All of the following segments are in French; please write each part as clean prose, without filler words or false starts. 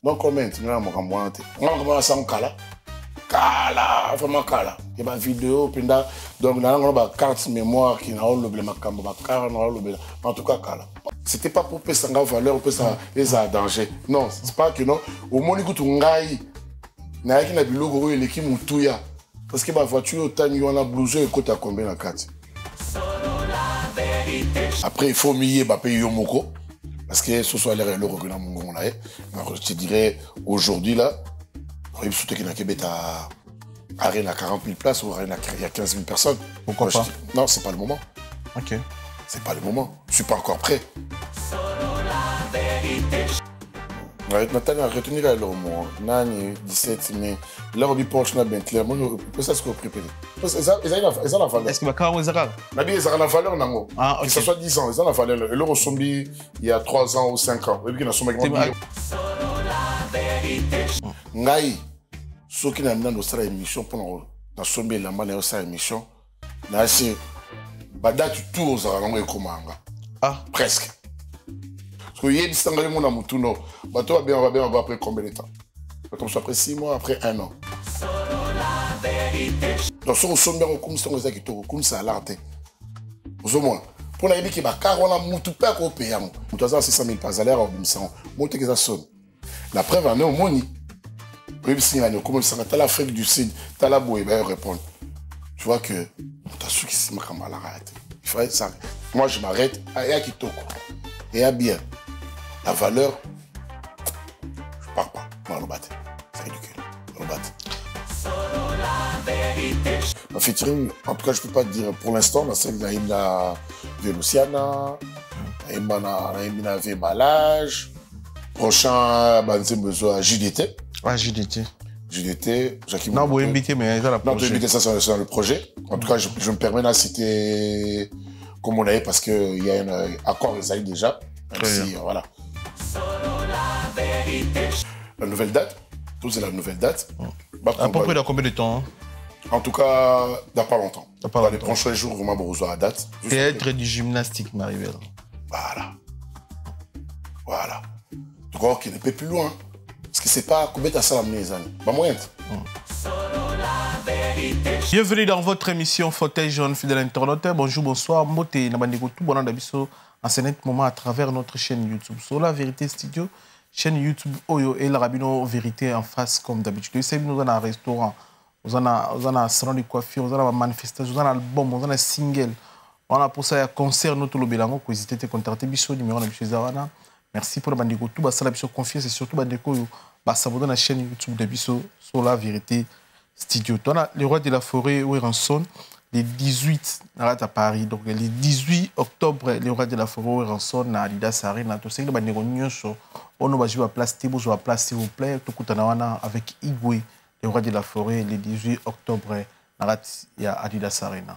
Donc comment tu m'as monté? On va s'en cala. Kala, vraiment kala. Il y a une vidéo, donc on a une carte mémoire qui n'a pas le macambo, en tout cas kala. C'était pas pour payer sa valeur, pour payer sa danger. Non, c'est pas que non. Au moins, il y a une bilogo et l'équipe Moutouya. Parce que ma voiture, autant il y a un blouson et côté à combien la carte. Après, il faut mieux payer Yomoko. Parce que ce soit l'air et l'euro que nous avons. Je te dirais, aujourd'hui, là, il faut que nous à Arène à 40 000 places ou Arène il y a 15 000 personnes. Pourquoi pas? Non, c'est pas le moment. Ok. C'est pas le moment. Je suis pas encore prêt. Nathalie a retenu là le moment. Nani, 17 mai. Là, on dit Porsche na Bentley. Moi, je sais ce qu'on préfère. Ils ont la valeur. Est-ce que Bakar ou Zara? Nabi, ils ont la valeur, nango. Ah, ok. Que ce soit 10 ans, ils ont la valeur. Et l'euro sombi, il y a 3 ans ou 5 ans. Et puis, il y a son mec. Ngai, ceux qui n'ont pas de émission pour la sombi, la main de émission, là, c'est. Bada, tu tours à la langue. Ah, presque. Parce que hier, si tu as un mouton, on va bien après combien de temps? Comme ça, après 6 mois, après 1 an. Donc, si on sommes bien, comme ça, on est comme ça, là, au moins. Pour la vie qui va car on a mouton pas au pays. On doit 600 000 par salaire, on a monté que ça sonne. La preuve, on est au moni. Puis, si on a comme ça, tu as l'Afrique du Sud, tu as la boue, ben répondre. Tu vois que, tu as su qui s'est marqué mal arrêté. Il faudrait ça. Moi, je m'arrête à Yakitoko. Et à bien. La valeur, je pars pas. On va le battre. C'est ridicule. On va le battre. En featuring, en tout cas, je peux pas te dire pour l'instant, on a celle de Luciana, on a Vébalage. Prochain, c'est besoin JDT. ah, JDT. JDT, Jacques. Non, vous invitez, mais ça la Non, tu invité ça sur le projet. En tout cas, je me permets de citer comme on avait parce qu'il y a un accord des aïeux déjà. Merci, voilà. La nouvelle date, tout c'est la nouvelle date. À peu près dans combien de temps? En tout cas, dans pas longtemps. Dans les prochains jours, vraiment, on reçoit la date. Théâtre du gymnastique, Maribel. Voilà. Voilà. Tu crois qu'il n'est pas plus loin. Parce que c'est pas combien t'as ça les années. Pas moyen. Bienvenue dans votre émission Fauteuil Jaune, fidèle internaute. Bonjour, bonsoir. Moté, Nabandeko, tout bon d'abisso en ce moment à travers notre chaîne YouTube. Sur la Vérité Studio, chaîne YouTube Oyo et la Rabino Vérité en face comme d'habitude. Nous sommes dans un restaurant, nous avons un salon de coiffure, nous avons une manifestation, nous avons un album, nous avons un single. On a pour ça un concert, nous tous les Bélango, que vous hésitez à contacter Bisso, numéro de M. Zawana. Merci pour le Bandeko. Tout ça, la Bisso confiance et surtout Bandeko, s'abonner à la chaîne YouTube de Bisso sur la Vérité Studio. On a le roi de la forêt, Ouéranson, les 18 à Paris. Donc, le 18 octobre, le roi de la forêt, Ouéranson, à Adidas Arena. Tout ça, on va jouer à place, s'il vous plaît. Tout avec Igwe, le roi de la forêt, le 18 octobre, à Adidas Arena.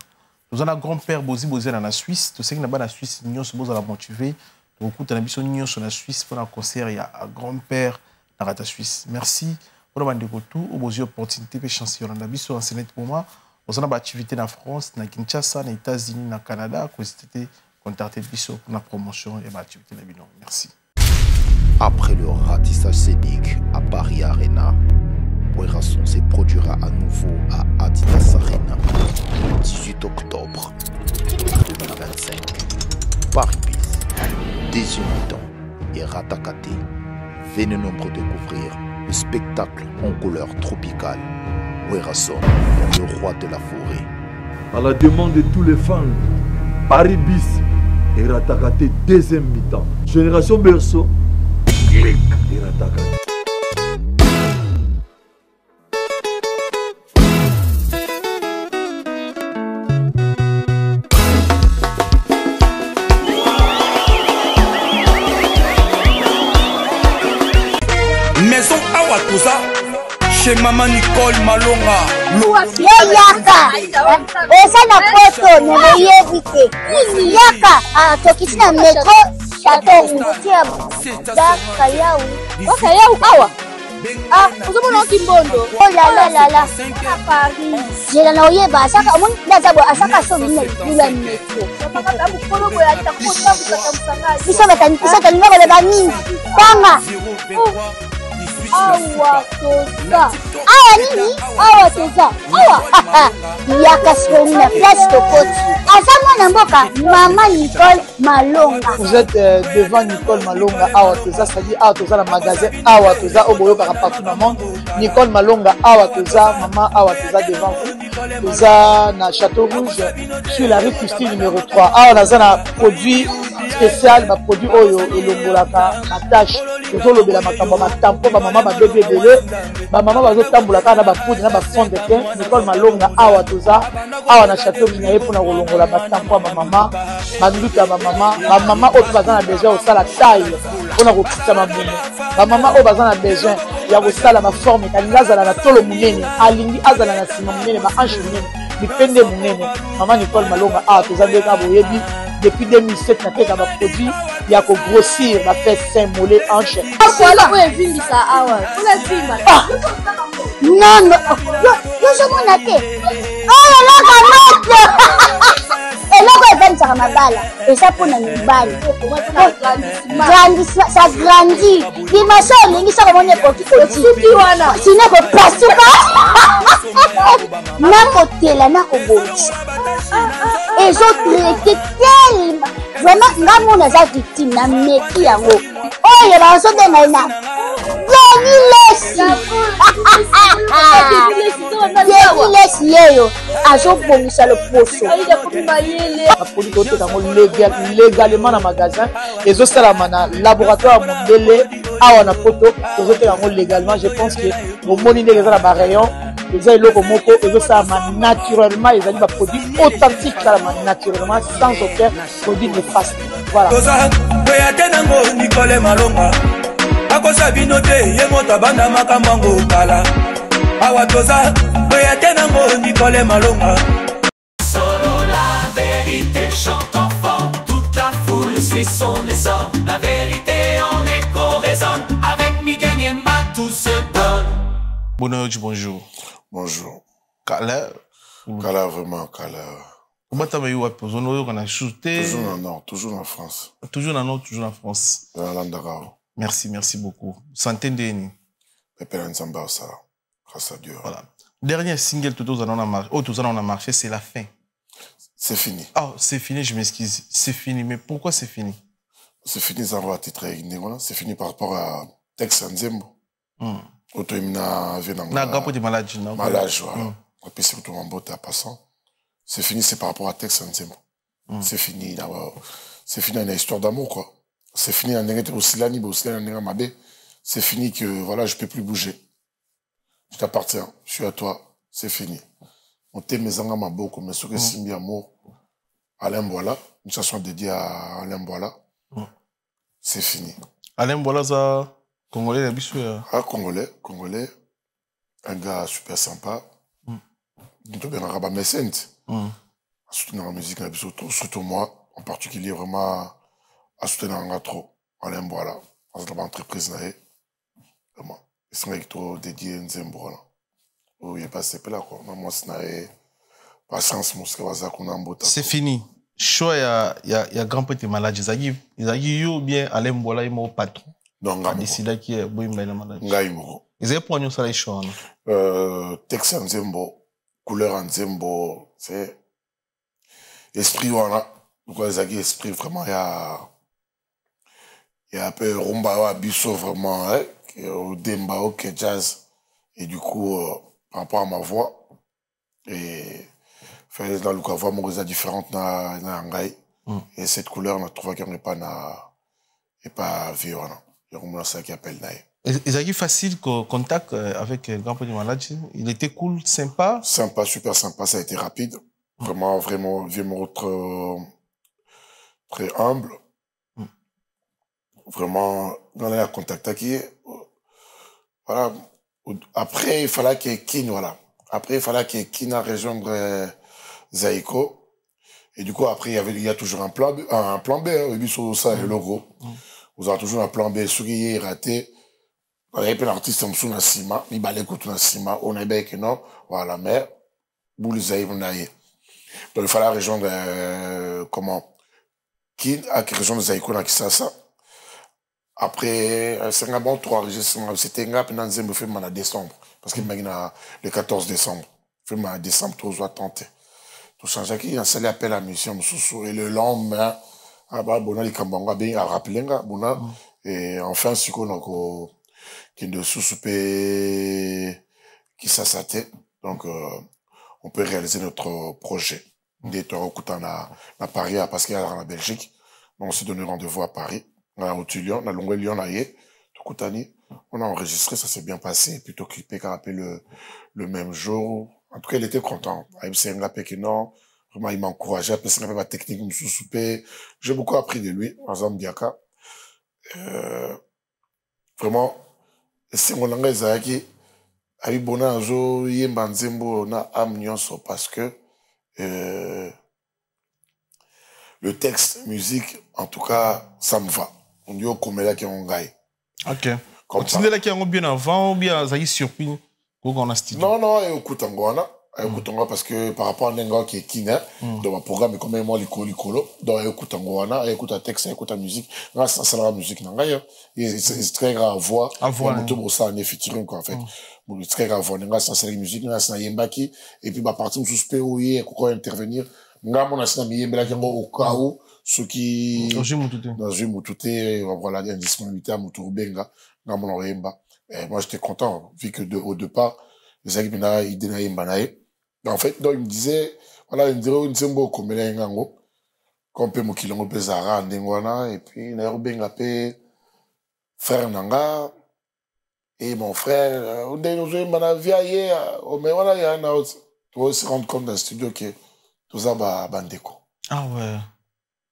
Nous avons un grand-père Bozi dans la Suisse. Tout ça, on a la Suisse, nous sommes la motiver. Beaucoup de gens sont en Suisse pour un concert. Il y a un grand-père dans la Suisse. Merci. Pour le tout, vous avez opportunité de chancer en Abisso en Sénat pour moi. Vous avez une activité en France, en Kinshasa, aux États-Unis, au Canada. Vous avez contacté Bisso pour la promotion et l'activité de Binon. Merci. Après le ratissage scénique à Paris Arena, Ouéranson se produira à nouveau à Adidas Arena le 18 octobre 2025. Paris Bis, deuxième mi-temps et Ratakate. Venez nombreux découvrir le spectacle en couleur tropicale. Ouéranson, le roi de la forêt. À la demande de tous les fans, Paris Bis et Ratakate deuxième mi-temps. Génération Berceau, clic et Ratakate. Maison Awatusa chez Maman Nicole Malonga. Yaka, esa na poto neveyevite. Yaka, tokisina metro chateau ngutia daka yau. Daka yau awa. Ah, uzomona kimbondo. Oh la la. Paris. Jela na oyeba asaka mun ndazabo asaka so mina yula metro. Papa tabu korobo ya takuta kutamsanga. Bisa batani ngaba ba mingi. Tanga. awa toza awa nini awa toza awa yaka soni na place tokoti aza mwana mboka mama Nicole Malonga. Vous êtes devant Nicole Malonga awa toza, c'est-à-dire awa toza na magasin awa toza oboyoka partout dans le monde. Nicole Malonga awa toza, maman awa toza devant vous. Toza na Château Rouge sur la rue Custine numéro 3. Awa naza na produit spécial, ba produit oyo elongolaka attache tozolobela makambo matampo ba mama ba bébé belé ba mama bazotambola kaka na ba poudre na ba fond de teint. Nicole Malonga awa toza awa na Château Minaye pour na kolongola matampo ba mama banduta ba mama oyo baza na besoin osala taille mpona kokita mabumu ba mama oyo baza na besoin ya kosala baforme kalingi azala na tolo monene alingi azala na nsima monene baanche monene mipende monene. Mama Nicole Malonga awa toza nde kaka boyebi depuis 2007 nateka baproduit ya kogrossir bafes sein mollet hanche non yozomona te oyo eloko moto eloko evanisaka mabala eza mpona mibali ça grandit dimension elingi soko mona ekoki kotiki wana sino ekopasuka nakotela nakobongisa ezotraite telema vraiment nga mona aza victime na meki yango oyo bazobenga ena lesi yeyo azobongisa loposo baproduit toteka yango légalement na magasin ezosalama na laboratoire mondele awa na poto tozoteka yango légalement. Je pense que bomoni ndenge eza na barayon eza eloko moko ezosalama naturellement, ezali baproduit authentique esalama naturellement sans aucun produit néfaste. Voilà. Nicole Malonga akosa bino te ye moto abanda makambo ngo kala awa toza boya te nango Nicole Malonga. Solo la vérité chante enfant, toute la foule suit son essor. La vérité en écho résonne, avec Miguel Niemba tout se donne. Bonjour. Bonjour. Kala. Kala, vraiment, Kala. Comment t'as eu on a shooté? Toujours dans le Nord, toujours en France. Toujours dans le Nord, toujours en France. Dans l'Andarao. Merci beaucoup. Santé Ndeni. Pepe Nzamba, ça. Grâce à Dieu. Voilà. Dernier single, tout on a marché, c'est la fin. C'est fini. Ah, c'est fini, je m'excuse. C'est fini, mais pourquoi c'est fini? C'est fini, ça va être très ignorant. C'est fini par rapport à Tex Nzembo. Auto-imna, na gapo de maladie, non? Malage, voilà. Et puis surtout en beauté à passant. C'est fini, c'est par rapport à Tex Nzembo. C'est fini, c'est fini, une histoire d'amour, quoi. C'est fini, c'est fini que, voilà, je peux plus bouger. Je t'appartiens, je suis à toi, c'est fini. On t'aime mes angles beaucoup, mais ce que c'est bien amour, Alain Boila, une chanson dédiée à Alain Boila, c'est fini. Alain Boila, ça, Congolais, ah, Congolais, un gars super sympa, il doit bien avoir mécène, à soutenir la musique, surtout moi, en particulier, vraiment, à soutenir un gars trop, Alain Boila, dans l'entreprise, vraiment. C'est un trop dédié à Nzembo, là. Oh, il est passé là, quoi. Moi, c'est patience, c'est fini. Choix, il y a grand petit malade. Ils ont dit, bien, Alain Boila, il est patron. Donc, il a décidé qu'il est bon, il est malade. Ils ont pris ça, les choix. Texte Nzembo, couleur Nzembo, c'est esprit, voilà. Donc, ils ont dit, esprit, vraiment, il y a un peu rumba, abisso, vraiment, hein. Au demba, au jazz, et du coup, par rapport à ma voix, et faire dans le cas, voix mon différente na ngai, et cette couleur, on a trouvé qu'elle n'est pas violente. Il y a ça qui appelle naï. Ils ont eu facile contact avec le grand petit malade. Il était cool, sympa. Sympa, super sympa, ça a été rapide. Vraiment, vraiment très humble. Vraiment, on a contacté qui est. Voilà. Après, il fallait qu'il y ait Kin, voilà. Après, il fallait qu'il y ait Kin à rejoindre Zaïko. Et du coup, après, il y a toujours un plan B, hein, sur ça, le logo. Vous avez toujours un plan B, ce qui est raté. Il y a plein d'artistes qui sont Sima, il y a des Sima, on est bien que non, voilà, mais, boule Zaïko, on a eu. Donc, il fallait rejoindre, Kin à rejoindre Zaïko dans Kisasa. Après, c'est un bon 3 enregistrements. C'était un gap dans le film en décembre. Parce qu'il m'a dit le 14 décembre. Le film en décembre, tout doit tenter. Tout change qui a salé appel à la mission. Et le lendemain, bon, les Kambanga, bien, à rappeler, bon, et enfin, si on a qui de sous-soupé, qui s'assatait. Donc, on peut réaliser notre projet. D'être au à Paris, parce qu'il y a en Belgique. Donc, on s'est donné rendez-vous à Paris. On a au Lyon, on a longué Lyon, on a enregistré, ça s'est bien passé, plutôt occupé qu'à rappeler le même jour. En tout cas, il était content. C'est un gars non, vraiment, il m'a encouragé, après, c'est un peu ma technique, j'ai beaucoup appris de lui, Azam Biaka. Vraiment, c'est mon langage, Zaki, avec Bonazo, Yemba Nzembo, on a Amnionso, parce que, le texte, musique, en tout cas, ça me va. On dit au Komela qui est un gars. Ok. Continue là qui est bien avant ou bien ça y est surpris qu'on a studio. Non, non, et écoute Angoana. Écoute Angoana parce que par rapport à un gars qui est kiné, dans ma programme, comme moi, l'icolo, donc écoute Angoana, écoute un texte, écoute la musique. Là, ça la musique, non, c'est très grave à voir. À voir. Tout ça, en featuring, quoi, en fait. C'est très grave à voir. Là, ça, c'est la musique, là, c'est la yembaki. Et puis, bah, partir, suspect, oui, et quoi intervenir. Nga mon asina miyembela qui au cas où ceux qui dans une moutouté voilà indisponibilité à Moutourbenga nga mon oyemba et moi j'étais content vu que au départ les équipes na idena yembanae en fait donc il me disait voilà il me dirait une sembo komela ngango comme pe mokilongo pe zara ndengwana et puis na rubenga pe frère nanga et mon frère on est nous yembana via hier mais voilà il y a un autre tu vas se rendre compte dans le studio que tout ça bandeko. Ah ouais.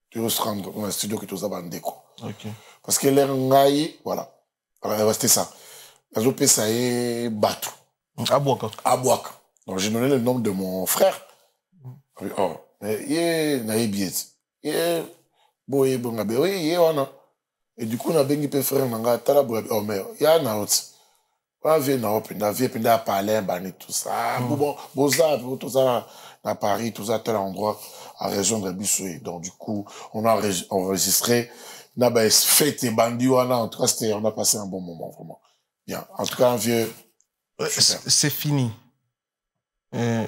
Tu vas se rendre dans le studio que tout ça bandeko. Ok. Parce que l'air ngaï, voilà. Alors, c'était ça. La zopé ça est batou. Abouaka. Abouaka. Donc j'ai donné le nom de mon frère. Oh, mais yé naïbiet. Yé boye bongabe. Oui, yé wana. Et du coup on a bengi pe frère nanga tala boye. Oh mais ya na autre. On vient na openda, vient penda parler bani tout ça. Bon, tout ça. À Paris, tout ça, tel endroit, à région de Bissoué. Donc, du coup, on a enregistré, on a fait et bandit, en tout cas, on a passé un bon moment, vraiment. Bien. En tout cas, un vieux. C'est fini.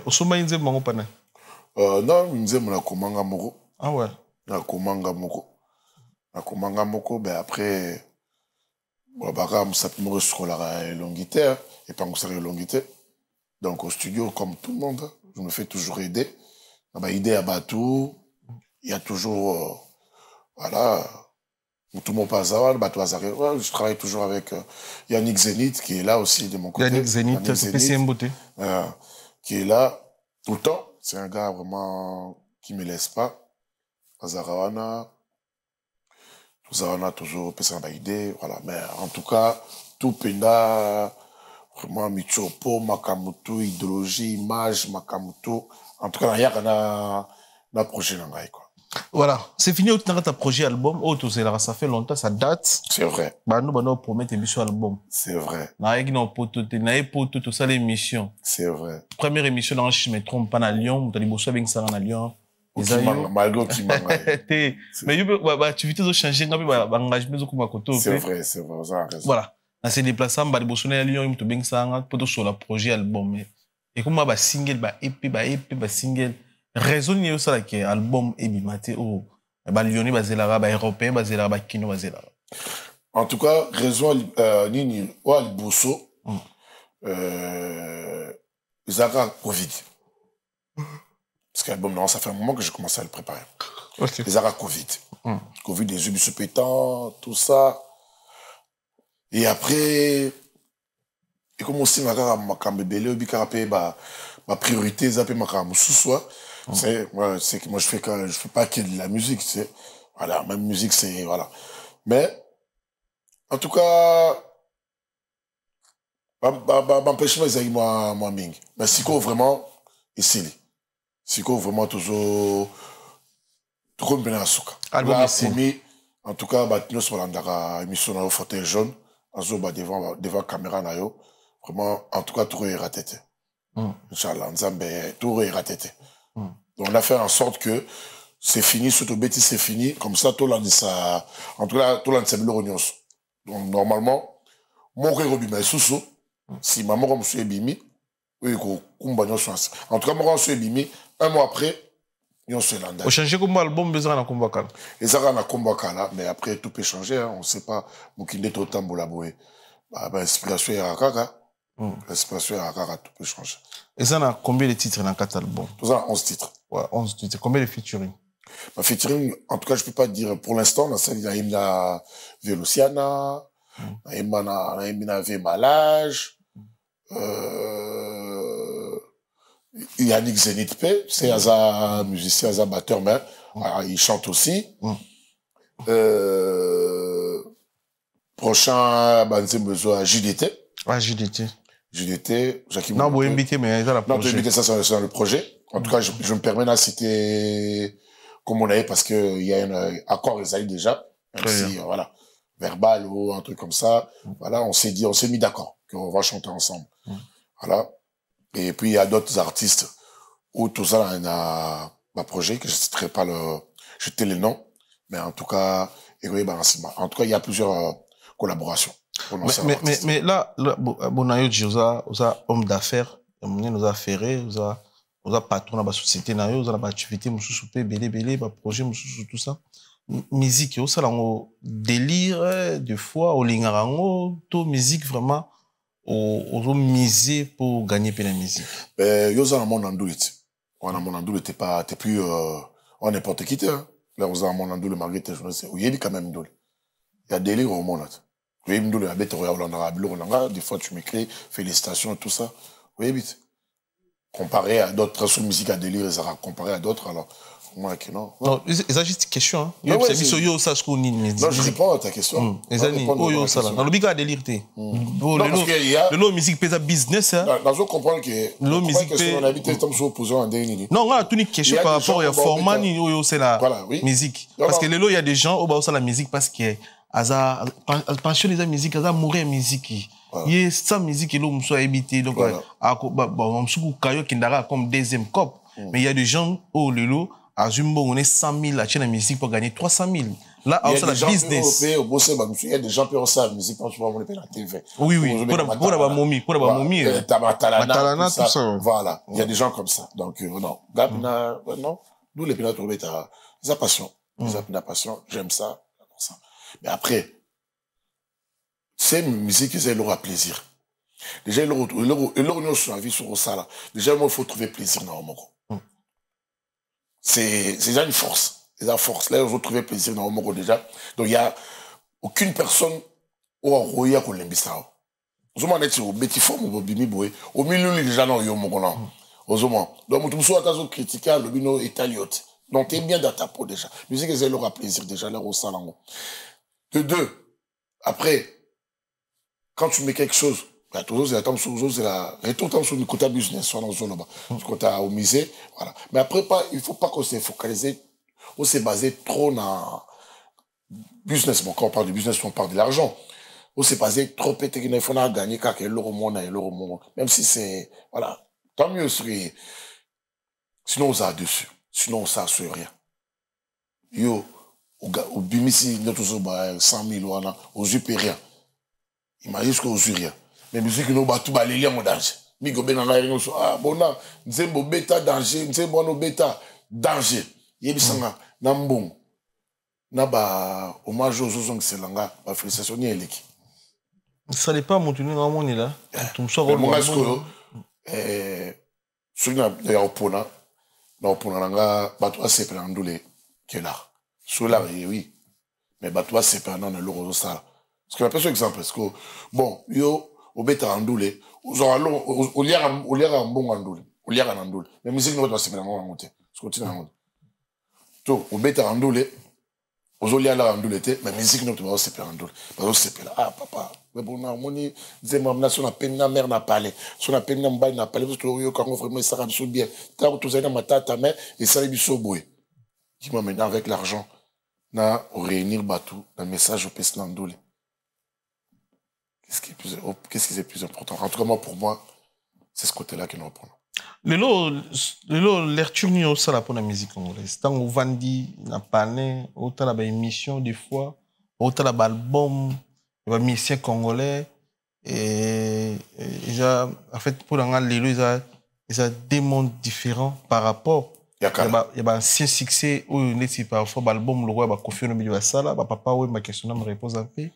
Au sommet, il y a non, il y a Komanga Moko. Ah ouais. Komanga Moko, ben après, on s'appelle sur la longuité, et pas sur la longuité. Donc, au studio, comme tout le monde, je me fais toujours aider. Idée à Batou, il y a toujours, voilà, tout le monde passe à Batou Azaré. Ouais, je travaille toujours avec Yannick Zénith, qui est là aussi de mon côté. Yannick Zénith, c'est PCM Beauté. Qui est là tout le temps. C'est un gars vraiment qui me laisse pas. Azarawana, toujours PCM idée, voilà. Mais en tout cas, tout Penda, vraiment Michopo, Makamutu, idéologie, image, Makamutu. En tout cas, il y a un projet dans quoi. Voilà, c'est fini. Tu projet album. Ça fait longtemps, ça date. C'est vrai. Nous promettre un album. C'est vrai. C'est vrai. Première émission dans je me trompe pas à Lyon. Tu as dit bossé avec ça à Lyon. Malgré qui m'a. Mais tu veux changer engagement. C'est vrai, c'est vrai. Voilà. Dans ces déplacements, tu as bossé à Lyon. Tu as bien ça sur le projet album. Et comment bah single bah EP bah single raison ni ça là que album et bimaté oh bah lyonnais bah zélara bah européen bah zélara bah kino bah zélara. En tout cas raison ni wa bosso zaka Covid. Parce que l'album non ça fait un moment que j'ai commencé à le préparer. Okay. Zaka Covid. Covid des ubis pétants tout ça. Et après et comme aussi ma priorité c'est que moi je fais pas que de la musique c'est voilà même musique c'est voilà mais en tout cas m'empêchement c'est moi ming mais Siko vraiment ici Siko vraiment toujours tout bien à souka en tout cas nous sommes dans la émission dans le fauteuil jaune devant caméra na yo. Vraiment, en tout cas, tout est raté. Inch'Allah, tout est raté. Donc, on a fait en sorte que c'est fini, surtout Betty, c'est fini. Comme ça, tout le monde, ça, en tout cas, tout le monde, c'est le rognos. Donc, normalement, mon rêve est sous si maman comme je suis bimi, oui, en tout cas, moi, je suis bimi, un mois après, on se landa. Vous changez comme album, besoin de combat calme. Et ça, on a combat calme, mais après, tout peut changer, hein. On ne sait pas, mon qui est autant pour la bouée. L'inspiration est à Kaka. L'inspiration est à Kaka, tout peut changer. Et ça, on a combien de titres dans 4 albums? Tout ça, 11 titres. Ouais, 11 titres. Combien de featuring? Featuring, en tout cas, je peux pas dire pour l'instant, il y a Velociana, il y a Vémalage, Yannick Zenith P, c'est un musicien, un batteur, mais il chante aussi. Prochain, c'est besoin JDT. Ah, JDT. JDT, Jacques Non, vous invitez, mais ça, la projet. Non, invité, ça, c'est le projet. En tout cas, je me permets de citer comme on avait, parce qu'il y a un accord, ils avaient déjà. Même si, voilà, verbal ou un truc comme ça. Voilà, on s'est mis d'accord qu'on va chanter ensemble. Voilà. Et puis, il y a d'autres artistes où tout ça, il y a un projet que je ne citerai pas jeter les noms. Mais en tout cas, en tout cas, il y a plusieurs collaborations. Mais là, Bonayo dit, vous avez homme d'affaires, vous avez ferré, vous avez patron dans la société, vous avez une activité, vous avez belé, projet, tout ça. Musique, vous avez un délire, des fois, au lingarango, tout musique vraiment, vous avez misé pour gagner la musique. Vous avez un monde en doule. On a mon andoule, t'es plus, on n'importe qui, hein. Là, vous avez un monde en doule, Marguerite, je ne sais, il y a quand même doule. Il y a délire au monde, des fois tu m'écris, félicitations, tout ça. Oui, vite. Comparé à d'autres sous-musiques à délire, ça comparé à d'autres, alors, moi, que non. Non, c'est juste une question, hein. Non, je réponds à ta question. Les amis, ça, dans le big à délire, le musique pèse à business, hein. Dans ce comprendre que, le musique pèse. On habite, comme ça, opposé en dernier. Non, on a une question par rapport au format, c'est la musique. Parce que il y a des gens, au bas, la musique, parce que, attention les musique aza mourir musique y sa musique là on soit habité donc on sou kayo kindara comme deuxième cop mais il y a des gens au lelo azumbo on est 100 000 à la musique pour gagner 300 000 là c'est la business il y a des gens qui ont ça musique quand tu vas voir la TV oui pour la momie Matalana tout ça voilà il y a des gens comme ça donc non Gabna non nous les pilotes trouver ta passion j'aime ça. Mais après, c'est une musique qui leur a plaisir. Déjà, ils ont choisi sur ça là. Déjà, il faut trouver plaisir dans le monde. C'est déjà une force. C'est la force. Là, ils vont trouver plaisir dans le monde déjà. Donc, il n'y a aucune personne au Roya qu'on l'aime ça. Vous m'en êtes au Bétifom ou au Bimiboué. Au milieu, les gens n'ont pas eu au donc, vous soyez critiqué le bino italiote. Donc, t'es bien dans ta peau déjà. La musique, elle leur a plaisir déjà, là, au salon. De deux, après, quand tu mets quelque chose, toujours c'est la retour sur le côté business, soit dans zone là-bas, du côté au musée, voilà. Mais après, il faut pas qu'on se focalise, on s'est basé trop dans business. Bon, quand on parle de business, on parle de l'argent. On s'est basé trop pété qu'il faut gagner car que l'euro monde, même si c'est, voilà, tant mieux serait, sinon on s'est dessus, sinon on s'est sur rien. Yo, au bimisi, notre 100 000 wana, aux rien. Imagine ce qu'on aux rien. Mais musique, nous, tout les liens en danger. Migo ben ah, bon, nzembo bêta danger, nzembo no bêta danger. Yebisanga, nambong. Naba, hommage aux autres, c'est l'anga, ma félicitation, ni eleki. Ça n'est pas mon tournée dans le monde, là. Tu me sors au monde. Souviens, d'ailleurs, Pona, dans Pona, l'anga, bateau, c'est plein de qui est là. Solar, oui. Mais bateau, c'est plein de l'euro, ça. Parce que la personne exemple, parce que, bon, yo, au bêta andoulé, au lier un bon andoulé, au lier un andoulé. Mais musique, nous, c'est plein de monter. Ce continue à monter. Tout, au bêta andoulé, aux lier à andoulé, mais musique, nous, c'est plein d'andoulé. Parce que c'est plein. Ah, papa, mais bon, on est, son appel na mère n'a parlé, son appel na mbaye n'a parlé, parce que yo, quand on vraiment, ça rend bien. Quand tu as ma tata, mais, et ça, il est boué. Dis-moi maintenant, avec l'argent, na, réunir batou, un message au pèse l'andoulé. Qu'est-ce qui est plus important? En tout cas, moi, pour moi, c'est ce côté-là qui nous reprend. L'erture n'y a pas pour la musique congolaise. Tant qu'on vendit, on a parlé, on a une émission des fois, on a un album, il y a des musiciens congolais. Et en fait, pour l'anglais, Lelo, ils ont des mondes différents par rapport. Il y a un ancien succès où on est parfois l'album le roi va confier au milieu de la salle, papa oui ma question me repose un peu.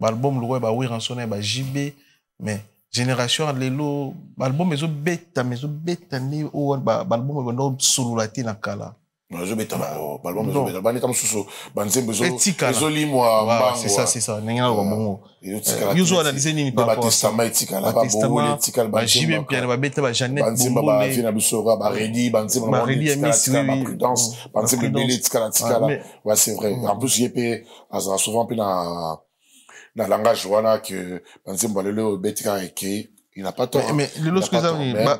L'album le roi va oui rançonner va JB mais génération Lelo l'album ils ont bêta né ou l'album va non solo la tina kala. Je bêta l'album ils ont bêta bani tam susu banzembo ezoli moi c'est ça n'engana ba bongo. Yuzo analyser ni par rapport testament etikala ba bongo etikala ba JB piano ba bêta ba Jeannette banzembo ba vina bisora ba Redi banzembo ba prudence banzembo belé etikala ouais c'est vrai en plus j'ai payé souvent puis dans langage voilà que banzembo lelo betika eke il n'a pas tort mais le lorsque ça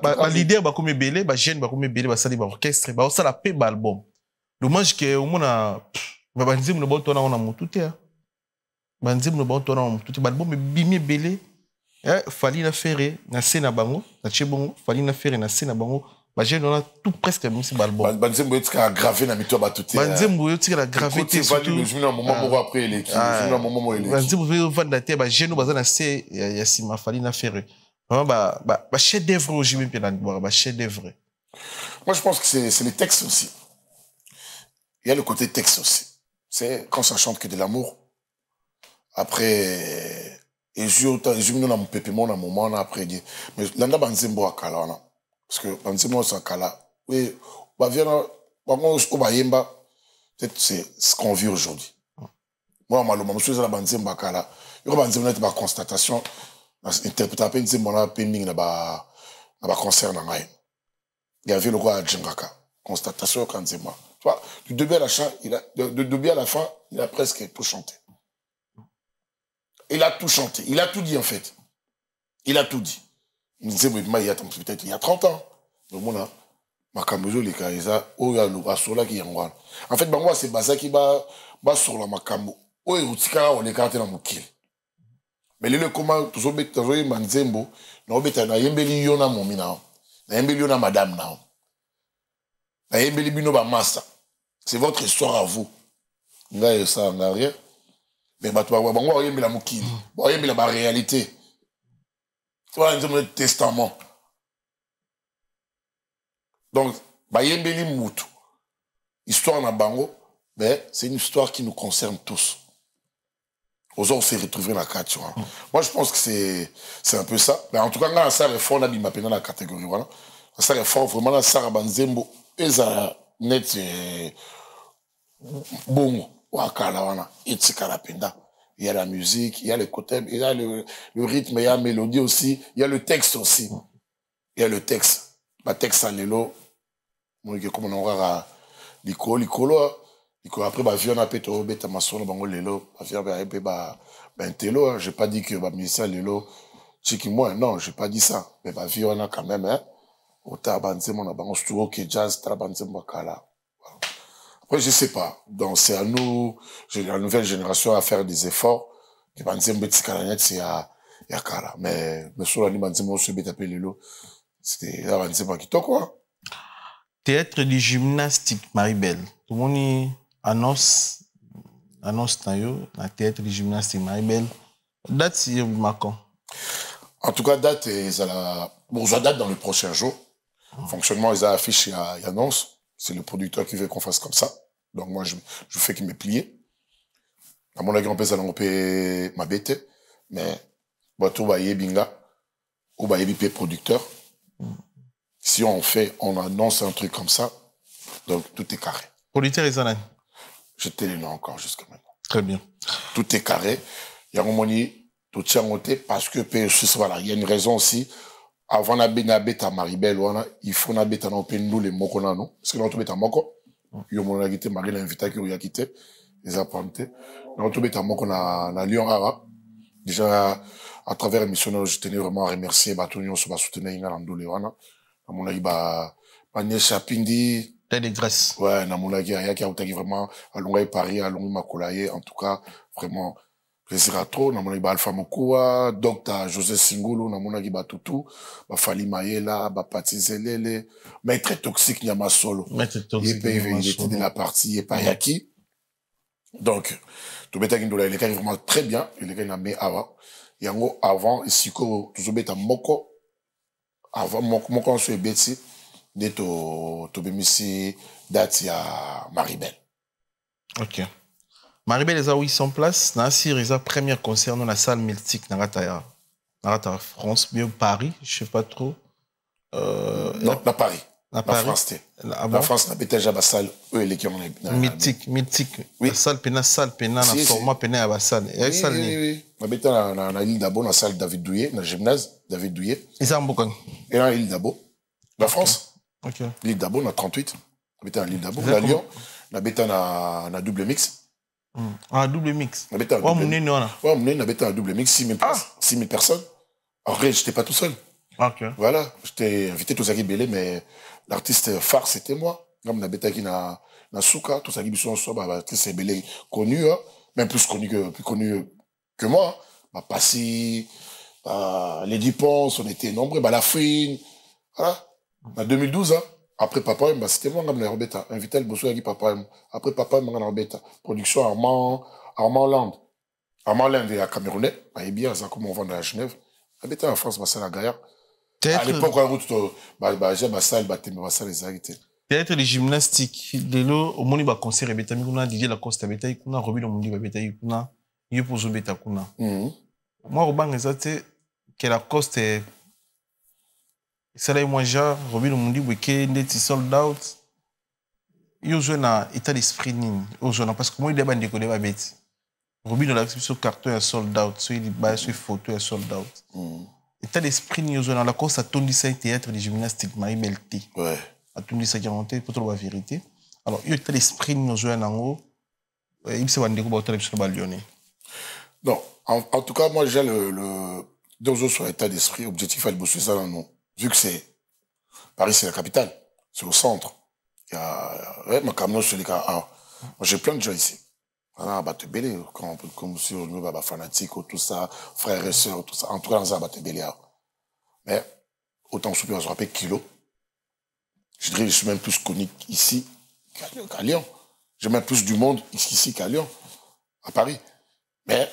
ba leader ba comme belé ba jeune ba comme belé ba sali ba orchestre ba ça la paix ba album dommage que au mona ba banzembo no boto na mutu te banzembo no boto na mutu te ba album bimi belé fali na faire na scène bango na chebongo fali na faire na scène bango ba jeune on a tout presque même si ba album banzembo etika gravé na mito ba tout banzembo etika la gravité surtout le jour un moment après l'équipe un moment il banzembo veut vendre terre ba jeune ba na c'est ya sima fali na faire vraiment ba chef d'œuvre au JB puis ba chef d'œuvre. Moi je pense que c'est les textes aussi. Il y a le côté texte aussi. C'est quand ça chante que de l'amour. Après et je me donne mon pépé mon moment après mais landa banzembo akala na parce que banzembo ça kala oui ba vient ba yemba c'est ce qu'on vit aujourd'hui. Moi maloma monsieur ça la banzembo akala yo banzembo na ba constatation interpréter nzembo na pending na ba concert na ngai. Il y avait le roi à Djengaka. Constatation quand nzembo. Tu vois, du début à la fin, de début à la fin, il a presque tout chanté. Il a tout chanté. Il a tout dit, en fait. Il a tout dit. Il disait, peut-être il y a 30 ans. Donc, on a, Makambozo, les Kaïsa, oh, il y a le Rasola qui est en en fait, moi, c'est Baza qui va sur la Makambo. Oh, il y a on est carté dans mon kill. Mais le comment, tout ça, tu as Manzembo, non, mais tu as yembeli yona momina, na yembeli yona madame na. Na yembeli bino ba massa. C'est votre histoire à vous. Nga ça en arrière. Mais bah toi bango yembeli la mokili. Bon yembeli la réalité. Toi un testament. Donc ba yembeli mutu. Histoire na bango, ben c'est une histoire qui nous concerne tous. Aux on s'est retrouvés dans la carte, tu vois. Moi, je pense que c'est un peu ça. Mais en tout cas, là, ça réforme, on a dans la catégorie, voilà. Ça réforme vraiment, là, ça Banzembo, et ça net, bon, wakala, voilà. Et c'est penda. Il y a la musique, il y a le côté, il y a le rythme, il y a la mélodie aussi, il y a le texte aussi. Il y a le texte. Le texte à l'élo, comme on aura l'icolo, après bah viens après to beta masono bango lelo bah viens bah intello j'ai pas dit que bah ministère lelo chiki moi non j'ai pas dit ça mais bah viens quand même hein au tabanzemo na bango studio que jazz tabanzemo kala après je sais pas donc c'est à nous la nouvelle génération à faire des efforts que banzemo betikala net c'est à kala mais sur la banzemo se beta lelo c'était là banzemo qui to quoi théâtre du gymnastique Maribel tout le monde annonce na théâtre du gymnastique Maribel date c'est marquant en tout cas date ils la bon ça date dans le prochain jour fonctionnement ils affichent il annonce c'est le producteur qui veut qu'on fasse comme ça donc moi je fais qu'il me plier à mon avis on peut ça on peut ma bête mais bateau ba yebinga ou ba yebi producteur si on annonce un truc comme ça donc tout est carré producteur et ça je te le nom encore jusqu'à maintenant. Très bien. Tout est carré. Il y a un moment tout tient monté parce que voilà, il y a une raison aussi. Avant la bête à Maribel, il faut la bête à nous les moko na nous. Parce que l'autre bête à moko. Il y a mon invité, Marie l'a invité qui a quitté. Les apprentis. L'autre bête à moko na Lyon Ara. Déjà, à travers l'émission, je tenais vraiment à remercier Batonion sur ma soutenir Ingalandole wana. À mon avis, Agnès Chapindi. de grâce. Ouais, Namoulagi, il y a vraiment, à Longaï Paris, à Longaï Makolaye, en tout cas, vraiment, plaisir à trop. Namoulagi Alpha Mokoua, Docteur José Singulu, Namoulagi Batutu, Fali Mayela, Pati Zelele, Maître Toxique Nyama Solo. Maître Toxique Nyama Solo. Il était de la partie, et pas Yaki. Donc, Tobeta Gindola, il est vraiment très bien. Il est nommé avant. Et avant, ici, Tobeta Moko, avant, Moko, on se bêti, de Tobemisi, date à Maribel. Ok. Maribel, les a 800 places. Nassir, les a premier concert dans la salle Meltic, Narata France, bien Paris, je sais pas trop. Non, à Paris. La France, la France n'a pas déjà la salle, eux, les qui ont mythique. Oui. La salle, pena, la format, pena, la salle. Oui. On a été dans l'île d'Abo, dans la salle David Douillet, dans le gymnase David Douillet. Et ça, en Bokan. Et dans l'île d'Abo. La France. Ok. L'île d'Abo, on a 38. On a été dans l'île d'Abo. La Lyon, on a été dans double mix. Ah, double mix. On a été dans double mix, 6 000 personnes. En vrai, je n'étais pas tout seul. Ok. Voilà, j'étais invité tout ça qui belé, mais l'artiste phare c'était moi. Comme on a qui na Souka, tout ça qui sont soit l'artiste belé connu, même plus connu que moi. Bah Passy, Lady Ponce, on était nombreux, bah La Fouine, voilà. En 2012, après Papa, bah c'était moi comme Robeta, invité le bosso qui Papa. Après Papa, moi Robeta, production Armand Land est à Camerounais, bah et bien ça comme on vend à Genève. Habité en France, bah c'est la Gaillard. À l'époque, peut-être les gymnastiques, au monde il concert beta mikuna Didier Lacoste beta ikuna Robin Omundi beta ikuna yepozo beta kuna. Moi Robin ezate que Lacoste c'est là moi genre Robin Omundi weekend ndeti sold out. Yo joué na état d'esprit nini. Yo joué parce que moi il débat ndeko débat bête. Robin on a sur carton un sold out, sur il bas sur photo un sold out. État d'esprit ni dans la course à tourner ça théâtre de gymnastique Maribel T. Ouais. À tourner ça garantie pour trouver la vérité. Alors il y a état d'esprit ni jouer en haut. Il se vend des coups autour de ce ballonné. Non, en tout cas moi j'ai le deux autres sur état d'esprit objectif à le bosser ça dans nous. Vu que c'est Paris c'est la capitale, c'est au centre. Il y a ma camion sur les cas. Moi j'ai plein de gens ici. Ah, bah, te belé, comme si on nous fanatique, tout ça, frères et sœurs, tout ça. En tout cas, on va te belé. Mais, autant souper, on se rappelle kilo. Je dirais, je suis même plus connu ici qu'à Lyon. J'ai même plus du monde ici qu'à Lyon, à Paris. Mais,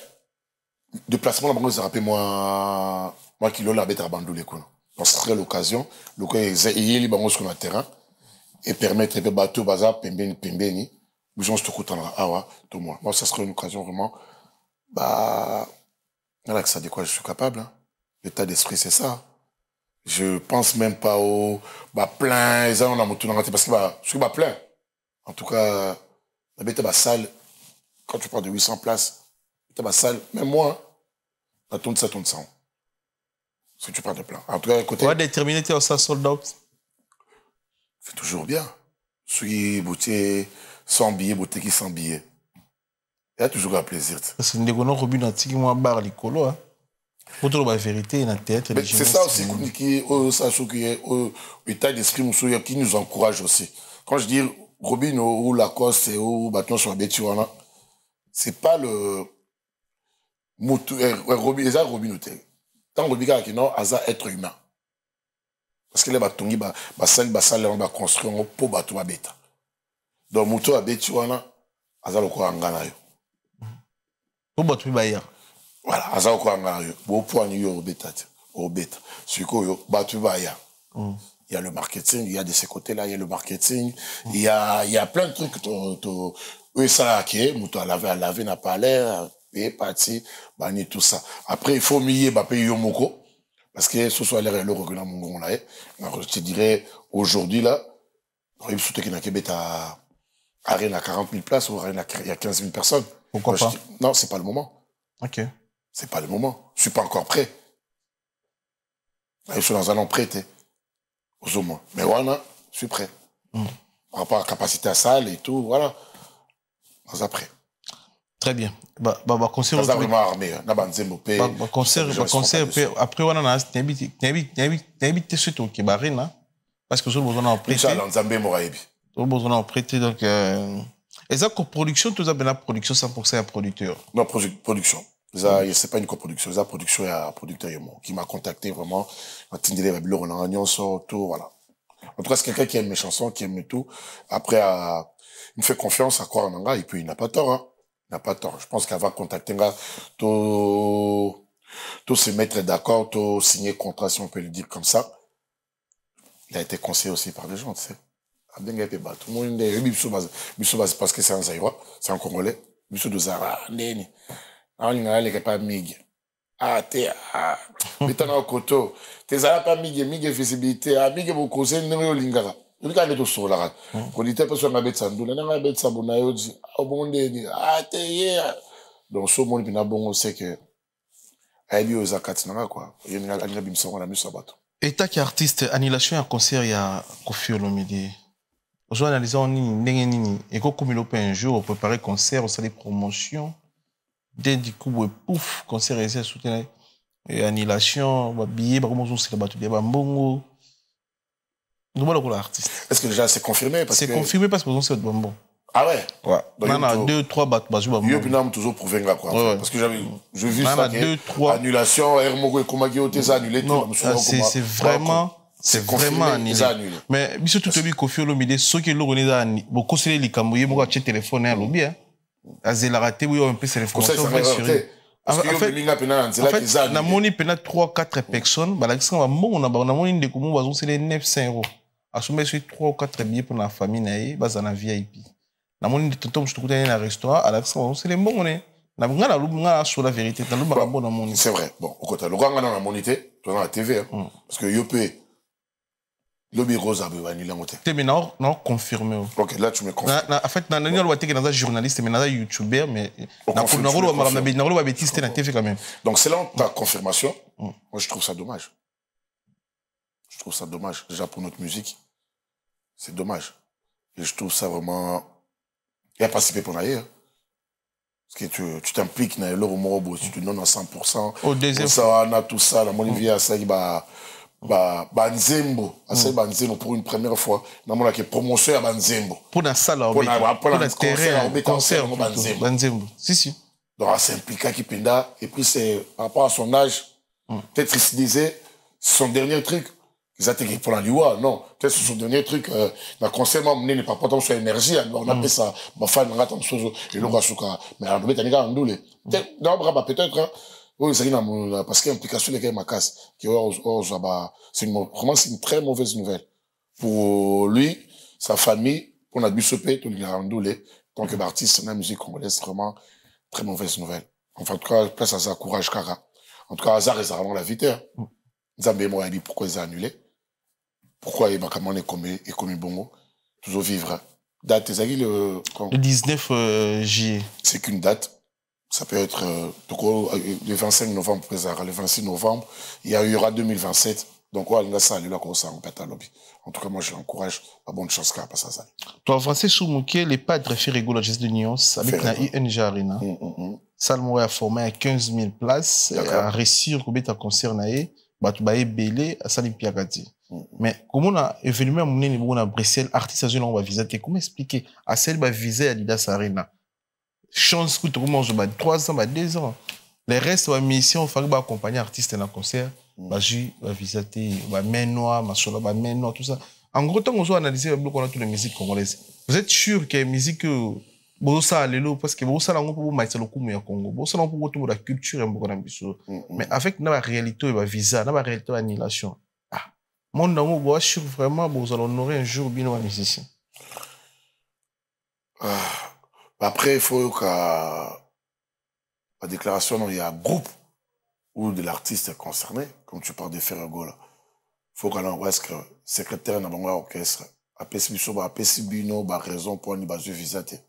déplacement, on se rappelle, moi, kilo, la bête à Bandou, les coups. Donc, ce serait l'occasion, le coup, il y a sur le terrain, et permettre de bateau, bazar, pembeni, moi, ça serait une occasion vraiment, bah, là, que ça dit quoi, je suis capable, hein. L'état d'esprit, c'est ça. Je pense même pas au, bah, plein, ça, on a monté parce que, bah, je suis pas plein. En tout cas, la bête, bah, salle, quand tu parles de 800 places, bah, salle, même moi, la tourne ça. Si tu parles de plein. En tout cas, côté. On va déterminer, tu as ça sold out. C'est toujours bien. Suis, beauté, sans billet, beauté qui sans billet. Il y a toujours un plaisir. Parce que nous avons Robin Antique, moi, bar l'icolo, hein. Pour trouver la vérité, dans le théâtre. C'est ça aussi qui est l'état d'esprit qui nous encourage aussi. Quand je dis Robin ou Lacoste ou Bâton sur la bête, c'est pas le. Robin, c'est ça Robin ou tant Robin qui non, ça être humain. Parce que les bâtons, on va construire un pot bateau à bête. Donc, moto à bête, ça le quoi en Ghana. Pour bateau baya. Voilà, ça le quoi en Ghana. Bon point au bête. Ce que bateau baya. Il y a le marketing, il y a de ces côtés-là, il y a le marketing, il y a plein de trucs. Oui, ça qui est, moto à laver n'a pas l'air, et parti, bani tout ça. Après, il faut mier, payer Yomoko. Parce que ce soit l'air et le regard mon là. Je te dirais, aujourd'hui, là, il faut que Québec à Arène à 40 000 places ou Arène il y a 15 000 personnes. Pourquoi pas? Non, c'est pas le moment. Ok. C'est pas le moment. Je suis pas encore prêt. Je suis dans un an prêt, au moins. Mais voilà, je suis prêt. Par rapport à la capacité à salle et tout, voilà. Dans après. Très bien. Concert vraiment armé. Concert après on a n'habite surtout qui barina parce que on a prêté. On a prêté donc et ça coproduction tout ça ben la production 100% à producteur. Non, production. C'est pas une coproduction, c'est la production et un producteur qui m'a contacté vraiment. Tout, voilà. En tout cas, c'est quelqu'un qui aime mes chansons, qui aime tout. Après, il me fait confiance à croire en Nanga, et puis il n'a pas tort, hein. n'a pas tort. Je pense qu'avant contacter un gars, tout se mettre d'accord, tout signer contrat, si on peut le dire comme ça. Il a été conseillé aussi par des gens, tu sais. Tout le monde est parce que c'est un Zaïrois, c'est un Congolais. Bissou de Zara, Neni. Ah, on n'a pas mig. Ah, t'es, ah, mais t'en as au coteau. T'es pas mig visibilité. Ah, mig vous causez, n'importe lingara. Il y a des choses là. Quand il était pas sur ma bête sandoula, n'a bête sabona, il dit, ah, bon, ah, t'es, donc, ce monde, il n'a bon, c'est que, elle est aux akatinanga, quoi. Il y a un bimson, on a mis ça bateau. État qui artiste, annulation à concert, il y a Kofi Olomide. Aujourd'hui, analysons nini et comme il un jour, préparer concert, on des promotions. Dès du coup, pouf, concert et soutien et annulation, billet, comment on se battu des bambons. Nous voilà pour l'artiste. Est-ce que déjà c'est confirmé parce que c'est confirmé parce que on sait de bambons. Ah ouais. Ouais. On a 2-3 bateaux bambons. Yo pinam toujours prouvé là quoi. Ouais. Parce que je vu ça. 2-3 annulation, Hermogo et Komagi ont été annulés. Non, c'est vraiment. C'est vraiment annulé. Mais, surtout, tu as vu Kofi Olomide, ceux qui l'ont annulé, beaucoup de les camouillés, moi, j'ai téléphoné à l'objet, hein. Azé la raté, oui, on peut se référencer. En fait, na moni pena 3-4 personnes, bah, l'exemple, on a moni de comment on va les 900 €. À ce moment, c'est 3 ou 4 billets pour la famille, bah, dans la VIP. Na moni de tonton, je te coûte un restaurant, à l'exemple, c'est les bons, on est. Sur la vérité, c'est vrai. Bon, au côté, le grand dans la monité, dans la TV, hein. Parce que Yopé, Lobby Rose a annulé en côté. Mais non, confirmé. Ok, là tu me confirmes. En fait, il y a un journaliste, mais il y a un youtubeur, mais il y a un TV quand même. Donc, selon ta confirmation, moi je trouve ça dommage. Je trouve ça dommage. Déjà pour notre musique, c'est dommage. Et je trouve ça vraiment. Il n'y a pas si peu pour l'ailleurs. Parce que tu t'impliques dans l'euro morobo, si tu donnes à 100%. Au deuxième. Ça, on a tout ça, la monivia, ça, Banzembo, Banzembo pour une première fois. Dans la promotion à Banzembo. Pour la salle, pour la terrain, concert, Banzembo. Si. Donc, elle s'implique qui penda. Et puis, c'est par rapport à son âge, peut-être il se disait, son dernier truc, ils attaquent pour la liwa, non. Peut-être son dernier truc, la concert, moi, n'est pas portant sur l'énergie, on appelle ça, ma femme, on attend chose, et l'on va souka. Mais on peut mettre un gars en doule. Peut-être, hein. Oui, c'est parce qu'il y a une implication de ma casse, c'est une très mauvaise nouvelle. Pour lui, sa famille, on a dû se payer, tout le monde, tant que artiste, la musique congolaise, c'est vraiment très mauvaise nouvelle. Enfin, en tout cas, place à ça, courage, Kara. En tout cas, hasard, ils ont la vitesse. Nzambe, moi, il dit pourquoi ils ont annulé. Pourquoi il est commis bongo. Toujours vivre. Date, le 19 juillet. C'est qu'une date. Ça peut être le 25 novembre, le 26 novembre, il y aura 2027. Donc, on va ça, là, ça, on pète à lobby. En tout cas, moi, je l'encourage. Pas bonne chance, car pas ça. Toi, avancé sur Mouké, les padres fait rigoler juste de nuance avec la ING Arena. Salmo a formé à 15 000 places, à réussir, au bêta concert, bah, tu vas belé à Salim Piagati. Mais, comment on a événement, on a Bruxelles, artiste, on va visiter. Comment expliquer? À celle, va viser Adidas Arena. Chance que tout le monde joue 3 ans, 2 ans. Les restes de la mission, il faut accompagner l'artiste dans le concert. Va visiter, va main noire, va main noire, tout ça. En gros, tant qu'on a analysé toutes les musiques congolaises, vous êtes sûr que la musique, parce que vous savez, pour mettre le coup au Congo, vous savez, pour la culture, mais avec la réalité, la visa, la réalité, l'annulation. Mon amour, vous sûr vraiment, vous allez honorer un jour bien les musiciens. Après, il faut que la déclaration, il y a un groupe ou de l'artiste concerné, comme tu parles de Ferrago là. Il faut qu'on envoie que le secrétaire dans l'orchestre, à Pessibino, raison pour une base de visite. Il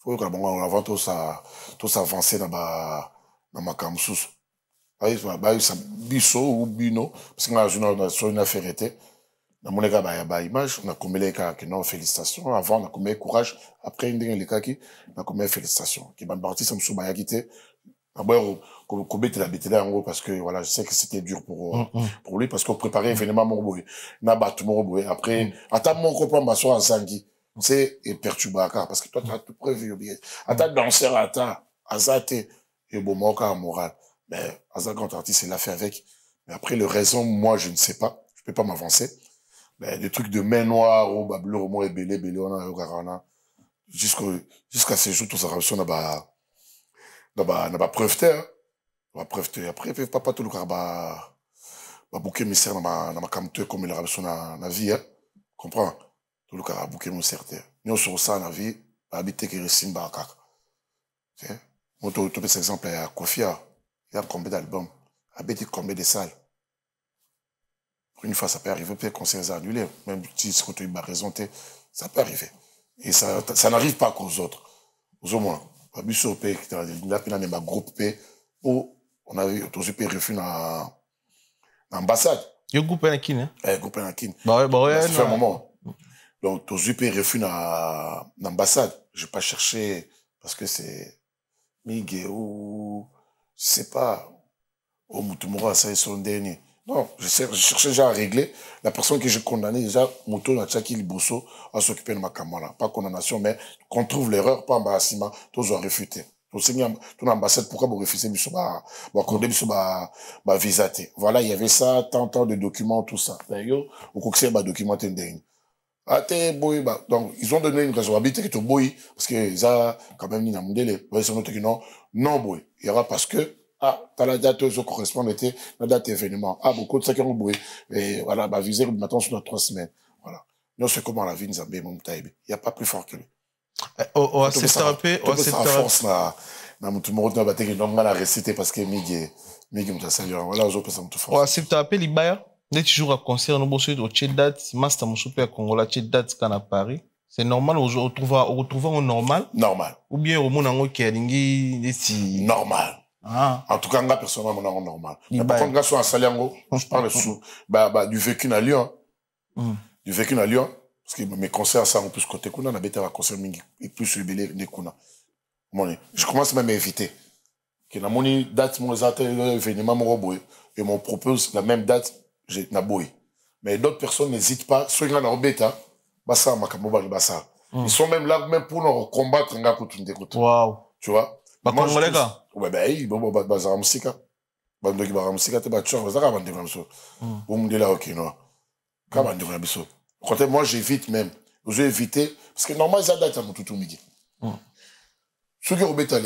faut qu'on avance tout ça avancé dans ma camsous. Ça biso ou bino, parce qu'on a sur une affaire été. Dans mon cas, il y a image, on a commis les cas qui n'ont félicitations. Avant, on a commis courage. Après, on a commis félicitations. Qui ban parti, ça me souvient quitté. D'abord, on a la bêtise en gros, parce que voilà, je sais que c'était dur pour lui, parce qu'on préparait événement Morboé. On a battu Morboé. Après, attends, mon copain m'a soit à Zangui. C'est perturbateur, parce que toi, tu as tout prévu, bien. Attends, danseur, Azate, et bon, moi, en moral. Mais, Azate, quand artiste, il l'a fait avec. Mais après, le raison, moi, je ne sais pas. Je peux pas m'avancer. Ben, des trucs de main noire, ou bleu, moi, belé, on a, jusqu'à ces jours, tout ça, on a, na ba preuve te, ba preuve te. Après, papa tout le cas ba bouquet mystère na ma camte comme il a besoin na vie, hein. Comprends? Tout le cas bouquet mystère te. Nous sur ça na vie, habiter que resimba kaka. OK? Moi tout cet exemple à Kofia, il y a combien d'albums, habiter combien de salles. Une fois ça peut arriver, peut-être concert annulé, même si c'est quand il a raison, ça peut arriver. Et ça n'arrive pas qu'aux autres. Au moins, Babusso P, il a pris un groupe P, où on avait aussi pris refus dans l'ambassade. Il y a un groupe à Nakin, hein? Groupe à Nakin. Ouais, ça fait un moment. Donc, tu as aussi pris refus dans l'ambassade. Je n'ai pas cherché, parce que c'est Miguel ou, je ne sais pas, au Moutoumora, ça est son dernier. Non, je cherchais déjà à régler. La personne que j'ai condamnée, déjà, Mouto Natchaki Liboso, à s'occuper de ma caméra. Pas condamnation, mais qu'on trouve l'erreur, pas embarrassement, tous ont refuté. Tout l'ambassade, pourquoi vous refusez, visaté. Voilà, il y avait ça, tant de documents, tout ça. D'ailleurs, au coxé, documenté une donc, ils ont donné une raison. Habiter que tu boy, parce que ils ont quand même dit, non, boy. Il y aura parce que, t'as la date, ça correspond, la date événement. Beaucoup de ça qui ont boué. Et voilà, viser le matin sur 3 semaines. Voilà. Non, c'est comment la vie nous a bien, mon taïbe. Il n'y a pas plus fort que lui. C'est therapé, force, na mutu moro na bateki non ngana réciter parce que migi mutu salut. Voilà, je peux ça mutu force. C'est therapé, Libaya. Dès que tu joues à concert, nous bossons au Tchedat, Master Moussoupe à Congola, Tchedat, quand à Paris. C'est normal, on retrouve au normal. Normal. Ou bien au monde qui a lingi, normal. En tout cas, nga personnellement, on est normal. Mais par contre, grâce à Saliango, je parle sous, du vécu à Lyon. Du vécu à Lyon. Parce que mes concerts, ça, en plus, côté Kuna, on a bêté à concert mingi, et plus le belé de Kuna. Je commence même à éviter. Que na moni date, mon événement, mon robot, et m'on propose la même date, j'ai naboui. Mais d'autres personnes n'hésitent pas, ceux qui ont la bêta, bassa, makamoba, bassa. Ils sont même là, même pour nous combattre, nga koutunde koutunde. Waouh. Tu vois? Moi, je trouve... Ouais, bon, bazar musika. Bandoki bara musika, te batchor, bazar, bande comme ça. Boum, de là, ok, non. Quand bande comme ça. Quand moi, j'évite même. J'ai évité, parce que normalement, ça date à mon toutou midi. Ceux qui ont bêta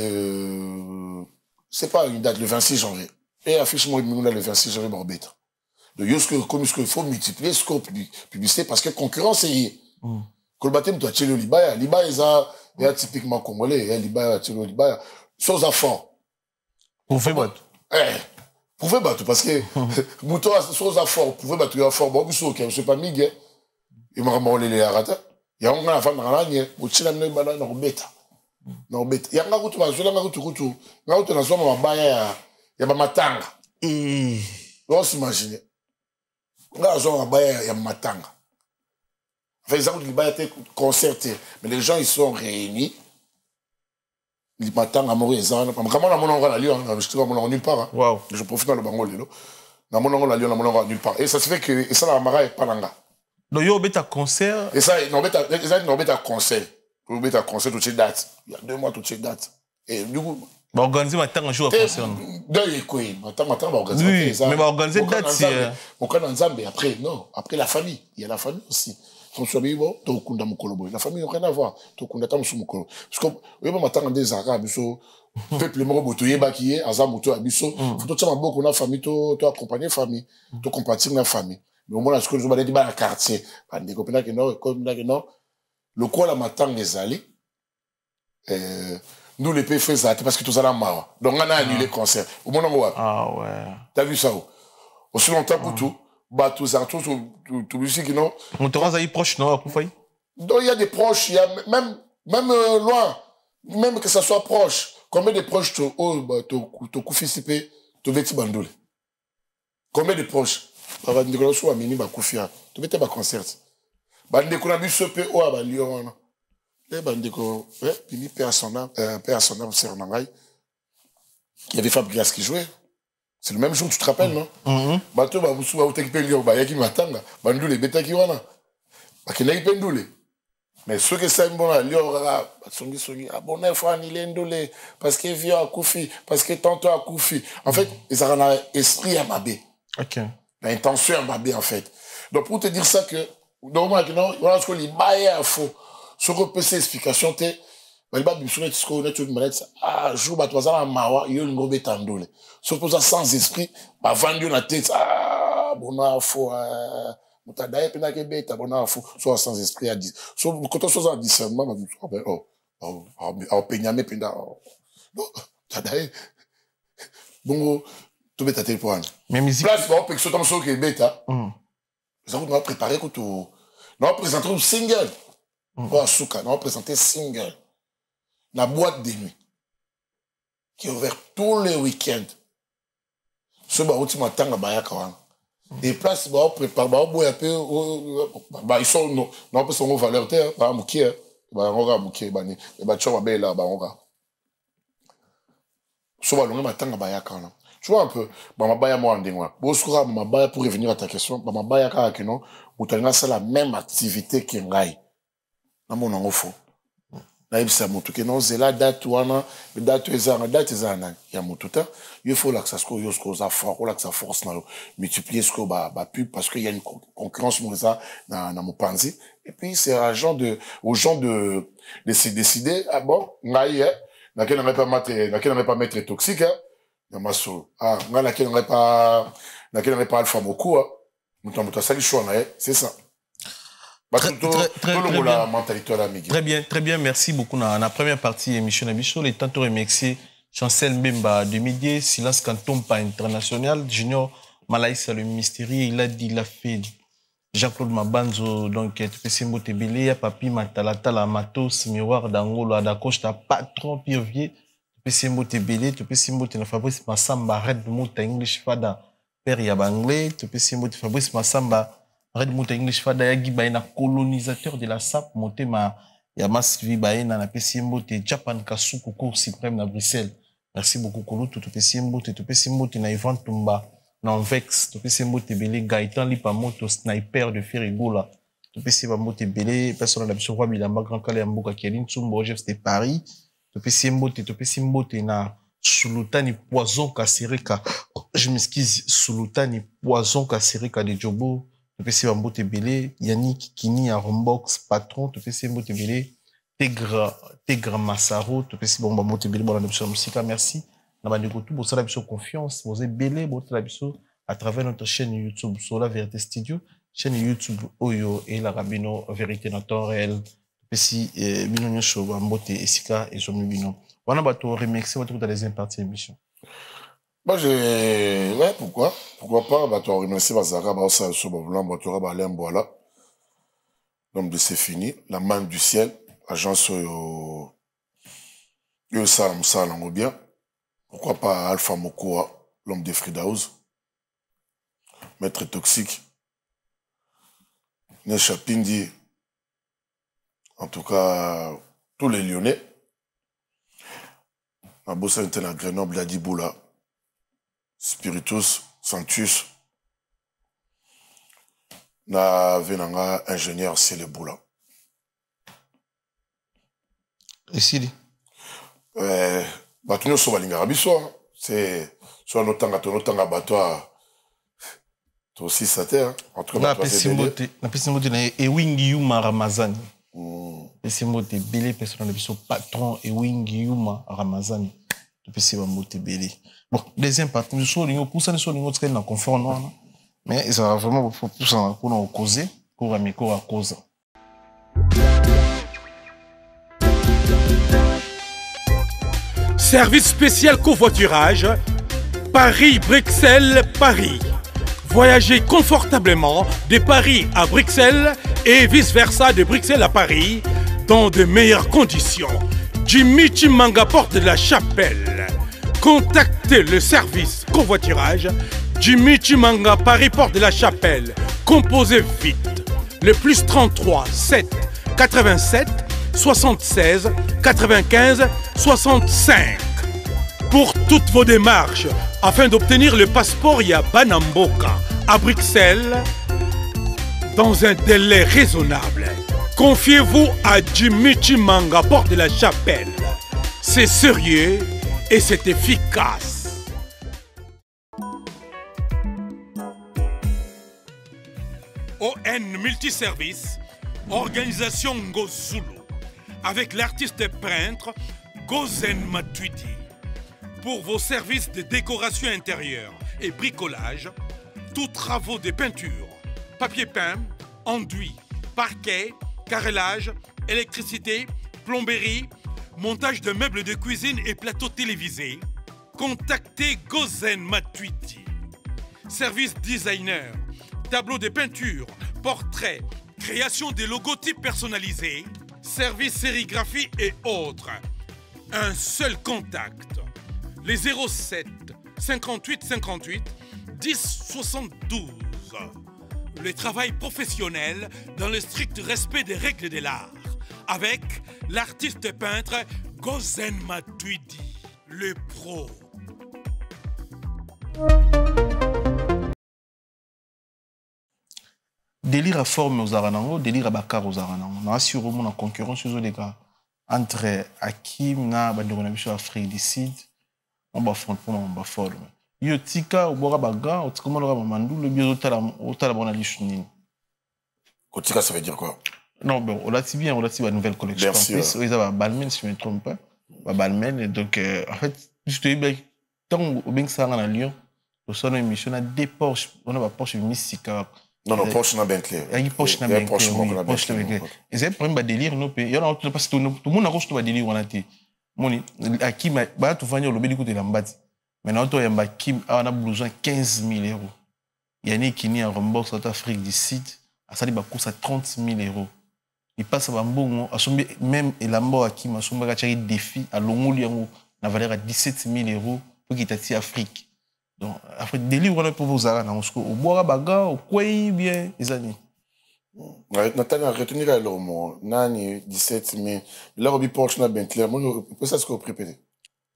c'est pas une date, le 26 janvier. Et affiche-moi le 26 janvier, mon bêta. Donc, comme il faut multiplier ce qu'on publicité, parce que concurrence est quand le baptême doit tirer au Libaya, Libaya, il y a typiquement congolais, il y a Libaya, tirer au Libaya, sans affort. Pouvez battre. Pouvez battre, parce que, Mouton, sans affort, pouvez battre, il y a un fort, bon, je sais pas, Miguel, il m'a ramené les arata, il y a un grand enfant, il y a un petit peu de bêta. Non, bêta. Il y a un route, il y a un route, il y a un route, il y a un matanga. On s'imagine. Il y a un matanga. Enfin, ils ont dit qu'ils concerté, mais les gens ils sont réunis. Ils m'attendent à mourir. Comment la monnaie la Lyon, je te vois nulle part. Wow. Je profite dans le bango lelo. La monnaie la Lyon, la monnaie nulle part. Et ça se fait que et ça la mara est pas langa. Donc yo beta concert. Et ça non beta concert. Vous beta concert toutes ces dates. Il y a 2 mois toutes ces dates. Et du coup bah organiser matin un jour à concert. Deux quoi. Matin va organiser. Oui, mais va organiser date si. Mon cas dans Zambie après non, après la famille, il y a la famille aussi. La famille n'a rien à voir. Parce que, oui, maintenant, des Arabes, peuple mort, tu es baquillé, Azam, tu as biso. Faut tout beaucoup la famille, tu accompagner famille, tu compatir la famille. Mais au moins, ce que je vais dire, dans le quartier, des copains qui non, le quoi la matin les allés, nous les pays faisaient parce que tout ça là marre. Donc, on a annulé le concert. Au moins, on voit. Ah ouais. T'as vu ça où? Aussi longtemps pour tout. Tout ça, tout musique, non? On te rend proche, non, à Koufaï? Donc, il y a des proches, il y a même loin, même que ça soit proche. Combien de proches tu koufisipé, tu vêtis bandoule? Combien de proches? Bah, Nicolas Soua, mini, bah, koufia. Tu vêtis bah, concert. Bah, Nicolas Bissope, oh, bah, Lyon, eh, bah, Nicolas, puis, père à son âme, c'est Ranangaï. Il y avait Fabrice qui jouait. C'est le même jour, tu te rappelles, non? Bateau, bah, vous souvent, vous t'équipez le bah, yaki matanga, bandoule, bêta qui wana. Bah, qui n'a pas pendoule. Mais ceux qui savent, bon, là, songi, abonné, faut annuler ndole, parce que vieux a koufi, parce que tantôt a koufi. En fait, ils ont un esprit à mabé. Ok. L'intention à mabé, en fait. Donc, pour te dire ça que, normalement, voilà ce que les bails à faux. Ce que peut ces explications, Baliba bimsuna tisko na tu malade ah jour ba toza mawa yo ngo betandole. Surtout sans esprit ba vendu na tête ah bona fo mutadaye pena ke beta bona fo soit sans esprit à 10. So quand on soit en discernement penyame penda. Non, tadaye. Bon tout beta tel point. Mais musique place ba pe so tam so ke beta. Ça on va préparer que tout. On va présenter un single. On va présenter single. La boîte de nuit. Qui est ouverte tous les week-ends. Ce qui est matin à Bayaka. Des places, on prépare, ils sont, non, pas son valeur terre, on va mouquer, tu vois un peu, pour revenir à ta question, c'est la même activité qui est na mon enfant. Na ibisa mutu ke no zela date wana date ezana ya mututa il faut là que ça se yo za fort là que ça force na multiplier ce ba pub parce qu'il y a une concurrence pour ça na mopanzi et puis c'est aux gens de décider ah bon ngai na quel n'aurait pas mettre toxique na maso ah ngai na quel n'aurait pas alpha beaucoup mutu ça le choix c'est ça. Très bien, merci beaucoup. Dans la première partie émission Nabicho, les temps de remercier Chancel Mbemba de Médier, Silas Kantompa International, Junior Malaïsa le mystérieux, il a fait Jean-Claude Mabanzo, donc Tupessimbo Tebele, Papi Matalatala, Matos, Miroir d'Angolo, Adakosta, Patron Piervier, Tupessimbo Tebele, Tupessimbo Fabrice Massamba, Red Mouta English Fada, Père Yabanglé, Tupessimbo Fabrice Massamba, Red Mouta English Fada Yagi Baena colonisateur de la SAP Motema Yamas Vi Baena na Pessimbo te Japan Kasuku Cour suprême na Bruxelles. Merci beaucoup Kolo tout Pessimbo te na Ivan Tumba na Vex to Pessimbo te Belé Gaëtan Lipa Moto sniper de Ferigola to Pessimbo te Belé personne na biso roi Bilamba Grand Calais Mboka Kelin Tsumbo Jeff de Paris to Pessimbo te na Sulutani Poison Kasereka je m'excuse Sulutani Poison Kasereka de Jobo tu fais Simbo Tebele, Yannick Kini à Rombox, patron, tu fais Simbo Tebele, Tegra Massaro, tu fais Simbo Tebele, bon, la musique, merci. Nous avons tout, vous avez confiance, vous avez belé, vous avez à travers notre chaîne YouTube, sur la Vérité Studio, chaîne YouTube Oyo et la Rabino Vérité dans temps réel. Tu fais Bino Show, Mbote, Esika et Somi Bino. On a battu remixer votre dans les imparties émission. Moi, ouais, pourquoi pas, bah, tu as remercié Bazara, bah, ça, sur Blanc, bah, tu auras, bah, voilà. L'homme de c'est fini, la manne du ciel, agence, ça, bien. Pourquoi pas Alpha Mokoa, l'homme de Fridaus, maître toxique, Nesha Pindi, en tout cas, tous les Lyonnais. La bosse était à Grenoble, à Diboula. Spiritus, Sanctus, na venanga ingénieur c'est le boula. Et si bah tu ne sauves pas l'ingarabiso, c'est soit notanga batwa, toi aussi ça terre. En tout cas, na pesimote na Ewingi Yuma Ramazani. Pesimote belé personne na biso patron Ewingi Yuma Ramazani. Depuis Mote Belé. Bon, deuxième partie, nous sommes pour ça, nous sommes dans confort, non? Mais ça va vraiment pour ça, pour nous causer, pour amico à cause. Service spécial covoiturage, Paris-Bruxelles-Paris. Voyagez confortablement de Paris à Bruxelles et vice-versa de Bruxelles à Paris dans de meilleures conditions. Jimmy Chimanga porte de la Chapelle. Contactez le service covoiturage Jimmy Chimanga Paris porte de la Chapelle. Composez vite. Le plus 33 7 87 76 95 65. Pour toutes vos démarches, afin d'obtenir le passeport Yabanamboka à Bruxelles dans un délai raisonnable. Confiez-vous à Jimmy Chimanga, porte de la Chapelle. C'est sérieux et c'est efficace. ON Multiservice, Organisation Ngozulu. avec l'artiste peintre Gozen Matuidi. Pour vos services de décoration intérieure et bricolage, tous travaux de peinture, papier peint, enduit, parquet, carrelage, électricité, plomberie, montage de meubles de cuisine et plateaux télévisés, contactez Gozen Matuidi. Service designer, tableau de peinture, portrait, création de logotypes personnalisés, service sérigraphie et autres. Un seul contact. Les 07 58 58 10 72. Le travail professionnel dans le strict respect des règles de l'art. Avec l'artiste peintre Gozen Matuidi, le pro. Délire à forme aux aranango, délire à bakar aux aranango. On a sûrement une concurrence sur les gars entre Hakim na Bandonabicho Afrique du Sud. On va affrontement, on va forme. Yo tika au bora baga, au tika monora mamandou, le bio otala bona lishunini. Kotika, ça veut dire quoi? Non, bon, on l'a dit bien, on l'a dit la nouvelle collection. Merci. En plus, ils avaient Balmain, si je ne me trompe pas. Balmain, et donc, en fait, je te dis, tant au bien que ça à Lyon, au son émission, on a des Porsche, on a des Porsche Mystica. Non, non, Porsche n'a bien clair. Il y a Porsche n'a bien clair. Porsche n'a bien clair. Et c'est un problème de délire, non? Il y en a autre, parce que tout le monde a reçu un délire, on a dit. Moni, à qui m'a, bah, tout fanny, au lobby du côté de l'ambati. Maintenant, toi, il y a Kim, on a besoin de 15 000 euros. Il y a un qui n'est en rembourse South Afrique du site, à ça, il va coûter 30 000 euros. Il passe à Bambou, même et l'ambo à Kim, à son bagage défi, à Longoliango, la valeur à 17 000 euros pour qu'il t'attire Afrique. Donc, après, des livres, on a pour vous arrêter, au bois baga, au quoi, bien, les années. Nathalie, retenir à l'homme, Nani, 17 000, là, on Porsche n'a bien clair, moi, je ça ce qu'on prépare.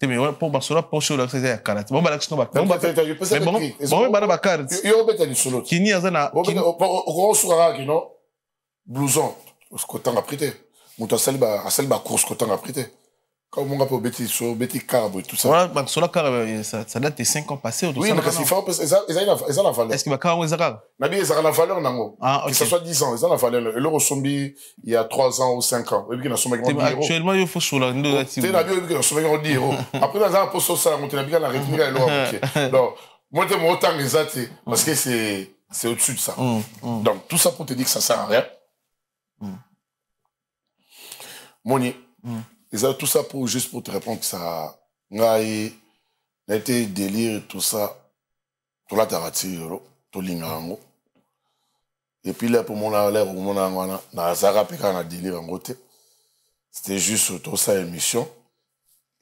Mais pour Barcelona, Porsche, là, c'est à 40. Bon, bah, là, c'est pas. Bon, bah, bah, 40. Il y a un peu de solo. Qui n'y a pas. Au soir, non? Blouson, ce qu'on t'a prêté. Mon tas, c'est la course qu'on t'a prêté. Quand on a petit carbo et tout ça. Voilà, Barcelona, ça date de 5 ans passés. Oui, mais parce qu'il faut, ils ont la valeur. Est-ce qu'il va carrément les arabes? Nabi, ils ont la valeur, non? Que ce soit 10 ans, ils ont la valeur. Et l'euro sombi, il y a 3 ans ou 5 ans. Et puis, il y a sommé 10 euros. Actuellement, il faut sur la. C'est Nabi, il y a sommé 10 euros. Après, dans un poste ça, on a bien la retenue à l'euro. Donc, moi, j'ai mon temps exact, parce que c'est au-dessus de ça. Donc, tout ça pour te dire que ça sert à rien. Moni. Et ça, tout ça pour, juste pour te répondre que ça a été délire, tout ça, tout la tarati, tout l'ingango. Et puis là, pour mon l'air, pour mon angwana, na Zara peka na délire en côté. C'était juste tout ça émission.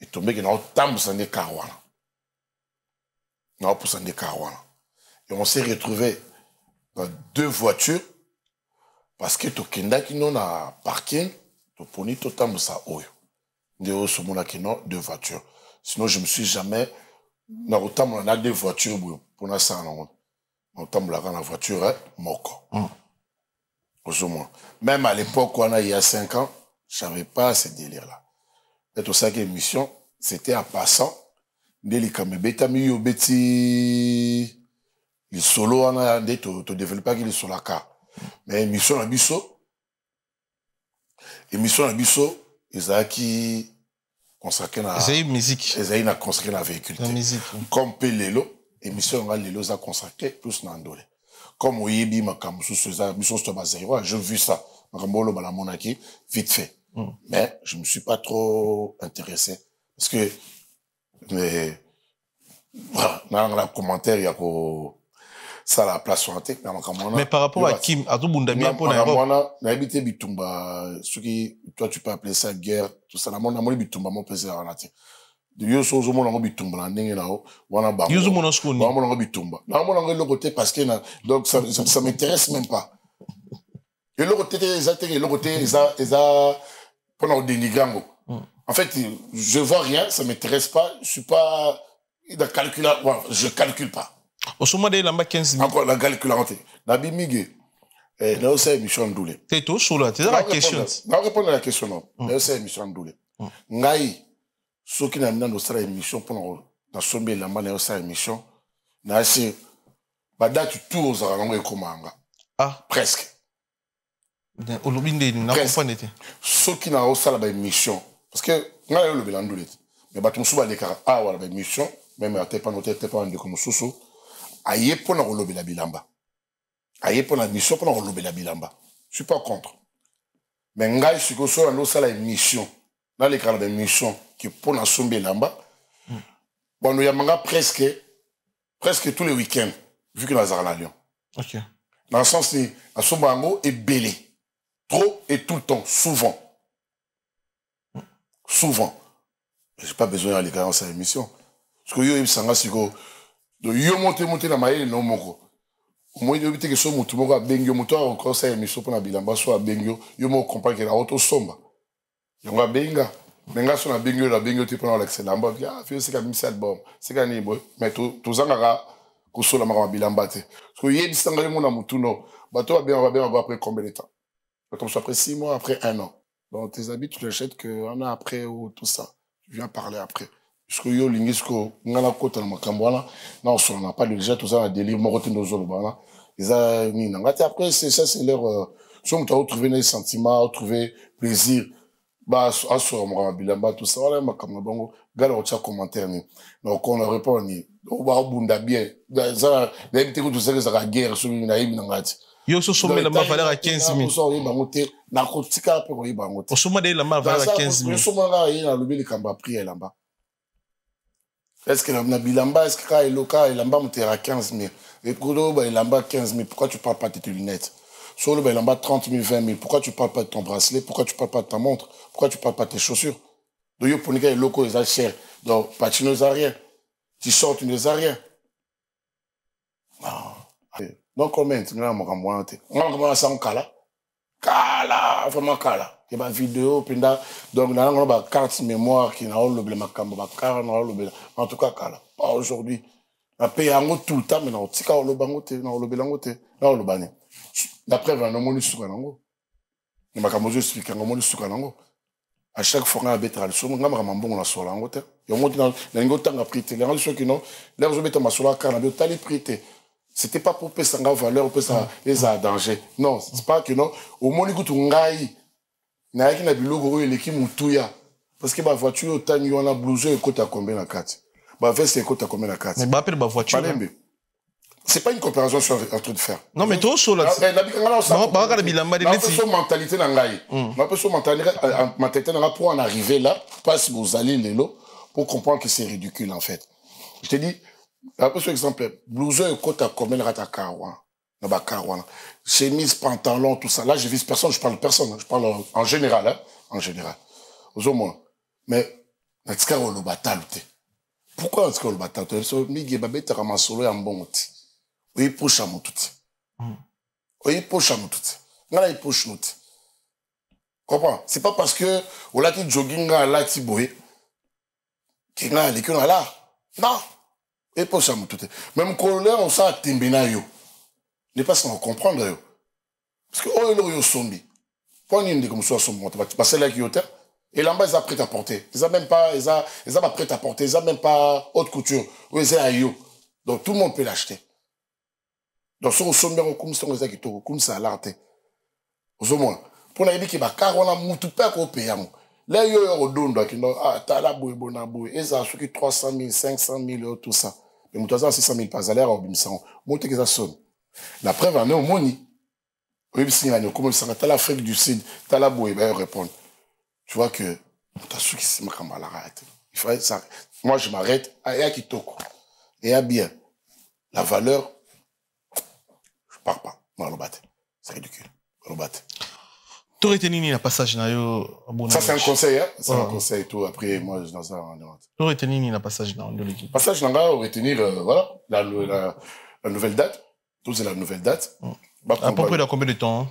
Et tombé que n'a pas de sandé carouana. N'a pas de carouana. Et on s'est retrouvé dans 2 voitures parce que tout kenda qui n'en a parking, tout poni tout tam sa oyo. Ndeo sur mon akino 2 voitures. Sinon, je me suis jamais, dans autant on a 2 voitures pour na ça non. Autant la voiture moko. Même à l'époque, il y a 5 ans, je savais pas ce délire-là. Et tout ça, émission, c'était à passant. Ndeli kamebe tami yo beti les solo on a ndé to développer les solo ka. Mais émission na biso Ezaki consacré na musique. Ezaki na consacré na véhicule. La musique. Comme Pelelo, émission nga lelo za consacré plus na ndole. Comme oyebi makambo susuza mission sto bazero, j'ai vu ça. Makambo lo bala monaki vite fait. Mais je me suis pas trop intéressé parce que voilà, dans la commentaire il y a ko ça la place sur la tête. Mais par rapport à Kim, à tout monde bien pour na habité bitumba, ce qui toi tu peux appeler ça guerre, tout ça. Na moni bitumba mon pèse à la tête. De yo so mo na bitumba na ndenge na o wana ba. Yo mo na skoni. Ba mo na bitumba. Na mo na le côté parce que donc ça m'intéresse même pas. Et le côté ça pendant dénigrango. En fait, je vois rien, ça m'intéresse pas, je suis pas dans calcul, je calcule pas. Au sommet de l'amba 15 000. Encore la calculante. Nabi Miguel. Là aussi, émission Ndoulé. T'es tout sur là, t'es dans la question. Non, répondre à la question, non. Là aussi, émission Ndoulé. Ngai, ceux qui n'ont pas de émission pour la sombe la main, là aussi, émission. N'a assez. Bada, tu tours à l'angle comme un gars. Ah. Presque. Ceux qui n'ont pas la mission, parce que nous avons le bilan de l'État, mais nous avons la mission, même à pas noté, pas comme sous aïe pour nous relever la bilamba. Aïe pour la mission pour nous relever la bilamba. Je suis pas contre. Mais nous avons la mission, dans les cas de mission qui pour nous somber là-bas. Bon, nous avons presque tous les week-ends, vu que nous avons à Lyon. Ok. Dans le sens où la Sobango est belé. Trop et tout le temps, souvent. Souvent. Mais je n'ai pas besoin d'aller dans cette émission. Parce que yo, il s'en si que yo monter dans ma île, non, mon au moins, il y a que ce mot, tout le monde a bengyo, moto a encore cette émission pour la bilamba, soit bengyo, yo me comprend que la auto somba. Yo a benga. Benga sur la bengyo, tu prends l'excellent. Ah, c'est comme ça, album. C'est comme ça, mais tout ça, que sur la marque bilamba. Parce que y a des sangs mon amutu no. Bateau va bien après combien de temps? Comme ça après 6 mois, après 1 an. Donc tes habits tu l'achètes que un an après ou tout ça. Tu viens parler après. Parce que yo lingisco ngana kota na makambwana na on n'a pas déjà tout ça à délire mo roté nos zolo bana. Ils a ni ngati après c'est ça c'est leur si on t'a retrouvé les sentiments, retrouver plaisir. Bah sur mo bilamba tout ça là makamba bongo gala au commentaire ni. Donc on répond ni on va bunda bien. Ça d'habitude tout ça c'est la guerre sur une naïve ngati. Yo so sommet la valeur à 15 000. Na kotika pe ko yiba ngote. Au sommet de la valeur à 15 000. Yo sommet là il a levé le kamba prier là-bas. Est-ce que na bilamba est-ce que ka eloka elamba mutera 15 000. Et pour ba elamba 15 000, pourquoi tu parles pas de tes lunettes? Sur le ba elamba 30 000, 20 000, pourquoi tu parles pas de ton bracelet? Pourquoi tu parles pas de ta montre? Pourquoi tu parles pas de tes chaussures? Donc yo ponika eloko les cher. Donc patino za rien. Tu sors tu ne sais rien. Donc comment tu n'as pas monté? On va s'en kala, vraiment kala. Il y a des vidéos, donc on a des cartes mémoire qui n'ont pas le makambo, en tout cas kala. Pas aujourd'hui. On paye tout le temps, mais on tika le bangote, on le belangote, on le bani. D'après on a mon sukanango. Le makambo je explique on mon sukanango. À chaque fois on a bête à le son, on a mambo on a sur langote. Il y a monté dans l'ingote on a prité. Les gens qui non, les gens mettent ma sur la canne, on a tali prité. C'était pas pour payer sa valeur, pour ça, les a danger. Non, c'est pas que non. Au moins, écoute, on gagne. N'a rien qui n'a plus logo, il est qui moutouya. Parce que ma voiture, au temps, on a blousé, et côté à combien la carte. Bah, veste, et côté à combien la carte. Mais bah, appelle ma voiture. C'est pas une comparaison sur en train de faire. Non, mais toi, sur la. Non, bah, regarde, bilamba, les son mentalité n'a gagne. Ma personne mentalité n'a pour en arriver là, pas si vous allez les lots, pour comprendre que c'est ridicule, en fait. Je te dis, après ce exemple, blouson et côte à combien rata carwa, na carwa, chemise, pantalon, tout ça. Là, je vise personne, je parle de personne, je parle en général, hein, en général. Aux moins. Mais, natika o lo batalute. Pourquoi natika o lo batalute? So migi babete ramasolo ya mbonti. Oyi pocha mututi. Oyi pocha mututi. Ngala yi poche mututi. Comprends? C'est pas parce que on l'a dit jogging là ti boy. Qui n'a les que là. Non. Et pour ça, même quand on s'est timbé yo, n'est pas sans comprendre yo. Parce que oh yo sombi, pas ni une comme ça sombi, parce que là qui yote, et là-bas ils ont prêt à porter, ils ont même pas, ils ont pas prêt à porter, ils ont même pas haute couture, ou ils ont yo, donc tout le monde peut l'acheter. Donc sur sombi on comme ça qui to, comme ça l'arte, au moins pour la vie qui va car on a mutu pas qu'on paye. Là yo yo don donc ah t'as la boue bona boue, et ça sur qui 300 000, 500 000 tout ça. Mais mon toisin 600 000 pas à l'air au bimsan. Monte que ça sonne. La preuve en est au moni. Oui, si on comme ça, t'as l'Afrique du Sud, t'as la boue, ben répondre. Tu vois que t'as su qui s'est marqué la arrête. Il faudrait ça. Moi je m'arrête à ya qui toko. Et à bien. La valeur, je pars pas. Non, le batte. C'est ridicule. Le batte. Tu aurais tenu la passage na yo. Ça c'est un conseil, hein. C'est un conseil tout. Après moi je dans ça. Tu aurais tenu la passage na l'équipe. Passage na on retenir voilà la nouvelle date. Tout c'est la nouvelle date. À peu près dans combien de temps?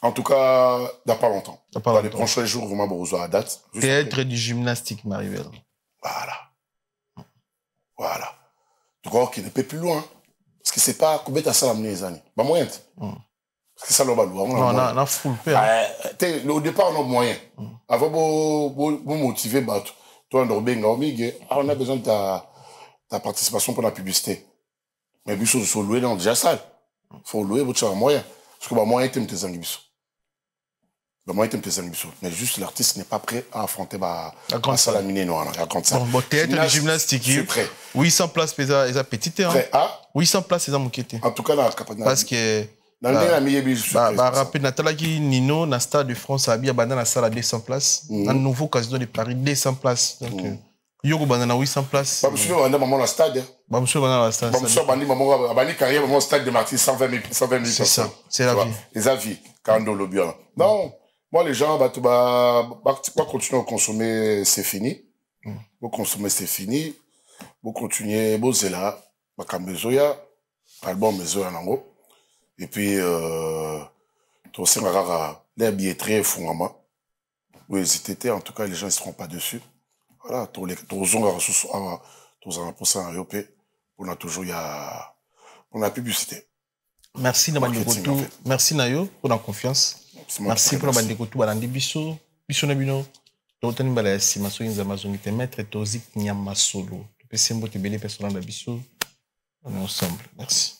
En tout cas, dans pas longtemps. Dans les prochains jours vraiment besoin à date. Théâtre du gymnastique Marivel. Voilà. Tu crois qu'il ne peut plus loin. Parce que c'est pas combien t'as ça l'amener les années. Bah moyen. Parce que ça l'on va louer. Non, on a full paix. Au départ, on a moyen. Avant, vous motiver, bah, toi, on a besoin de ta participation pour la publicité. Mais il faut louer dans déjà salle. Il faut louer, vous avez moyen. Parce que bah, moyen, t'aimes tes amis. Moi, mais juste l'artiste n'est pas prêt à affronter la salamine noire. Bon, théâtre de gymnastique, c'est prêt. 800 places, c'est petite. Prêt à 800 places, c'est moquette. En tout cas, parce que. Rappelez, Nathalie qui Nino, dans le Stade de France, a bien dans la salle à 200 places. Dans le nouveau casino de Paris, 200 places. Donc, Yoko Banana 800 places. Monsieur, on a maman dans le stade. Monsieur, on a dans le stade. Monsieur, maman, carrière, maman, stade de Martin, 120 000 personnes. C'est ça, c'est la vie. Les avis, Kando Lobia. Non. Moi, les gens, continuer à consommer, c'est fini. Vous consommer, c'est fini. Vous continuez, vous êtes là. Vous avez album, nango. Et puis, tout ça, les billetteries, fondamentalement. Oui, c'était, en tout cas, les gens ne seront pas dessus. Voilà, tous les on a toujours, on a publicité. Merci, Nabandekotou. Merci, Nayo, pour la confiance. Merci pour Nabandekotou, Balandi Bisso, Bisso Nabino. Totani Balayasi, Maso Inzamazon, Maître Tozik Nyamasolo. Tu peux s'aimer, tu belles personnes dans Bisso. On est ensemble. Merci.